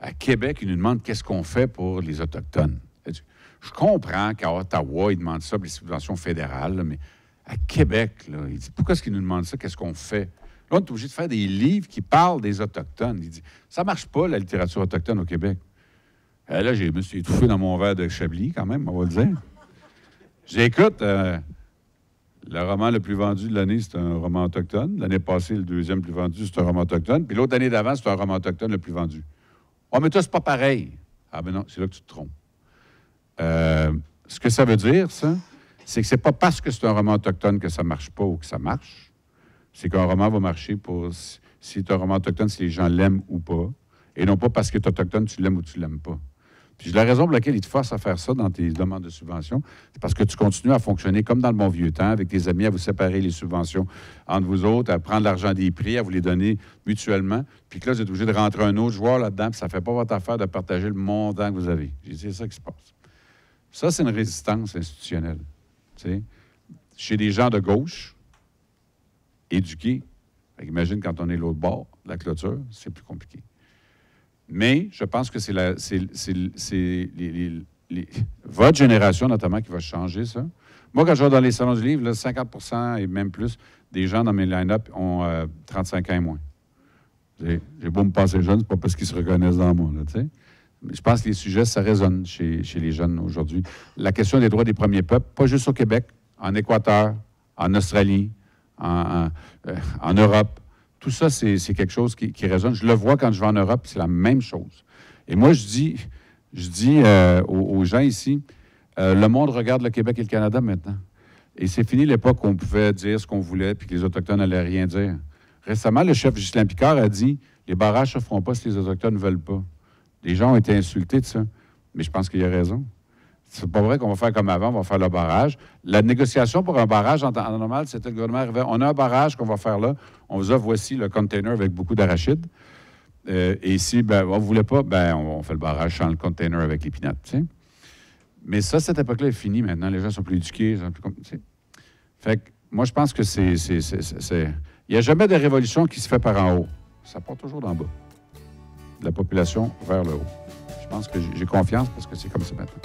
à Québec, il nous demande qu'est-ce qu'on fait pour les Autochtones. Je comprends qu'à Ottawa, ils demandent ça pour les subventions fédérales, là, mais à Québec, là, il dit, pourquoi est-ce qu'ils nous demandent ça? Qu'est-ce qu'on fait? Là, on est obligé de faire des livres qui parlent des Autochtones. Il dit, ça ne marche pas, la littérature autochtone au Québec. Et là, je me suis étouffé dans mon verre de Chablis, quand même, on va le dire. J'écoute, le roman le plus vendu de l'année, c'est un roman autochtone. L'année passée, le deuxième plus vendu, c'est un roman autochtone. Puis l'autre année d'avant, c'est un roman autochtone le plus vendu. Oh, mais toi, c'est pas pareil. Ah, ben non, c'est là que tu te trompes. Ce que ça veut dire, ça, c'est que c'est pas parce que c'est un roman autochtone que ça marche pas ou que ça marche. C'est qu'un roman va marcher pour si c'est un roman autochtone, si les gens l'aiment ou pas. Et non pas parce que tu es autochtone, tu l'aimes ou tu l'aimes pas. Puis la raison pour laquelle ils te forcent à faire ça dans tes demandes de subvention, c'est parce que tu continues à fonctionner comme dans le bon vieux temps, avec tes amis, à vous séparer les subventions entre vous autres, à prendre l'argent des prix, à vous les donner mutuellement. Puis que là, vous êtes obligé de rentrer un autre joueur là-dedans, puis ça ne fait pas votre affaire de partager le montant que vous avez. J'ai dit, c'est ça qui se passe. Ça, c'est une résistance institutionnelle. Tu sais. Chez des gens de gauche, éduqués, imagine quand on est l'autre bord de la clôture, c'est plus compliqué. Mais je pense que c'est votre génération, notamment, qui va changer ça. Moi, quand je vais dans les salons du livre, là, 50 et même plus des gens dans mes line-up ont 35 ans et moins. J'ai beau me passer jeune, c'est pas parce qu'ils se reconnaissent dans moi. Là, t'sais. Mais je pense que les sujets, ça résonne chez les jeunes aujourd'hui. La question des droits des premiers peuples, pas juste au Québec, en Équateur, en Australie, en Europe. Tout ça, c'est quelque chose qui résonne. Je le vois quand je vais en Europe, c'est la même chose. Et moi, je dis aux gens ici, le monde regarde le Québec et le Canada maintenant. Et c'est fini l'époque où on pouvait dire ce qu'on voulait puis que les Autochtones n'allaient rien dire. Récemment, le chef Ghislain Picard a dit « Les barrages ne se feront pas si les Autochtones ne veulent pas. » Les gens ont été insultés de ça. Mais je pense qu'il a raison. C'est pas vrai qu'on va faire comme avant, on va faire le barrage. La négociation pour un barrage, en temps normal, c'était le gouvernement arrivait. On a un barrage qu'on va faire là. On vous offre, voici le container avec beaucoup d'arachides. Et si on ne voulait pas, on fait le barrage sans le container avec les pinottes. T'sais. Mais ça, cette époque-là est finie maintenant. Les gens sont plus éduqués. Fait que moi, je pense que c'est... Il n'y a jamais de révolution qui se fait par en haut. Ça part toujours d'en bas. De la population vers le haut. Je pense que j'ai confiance parce que c'est comme ça maintenant.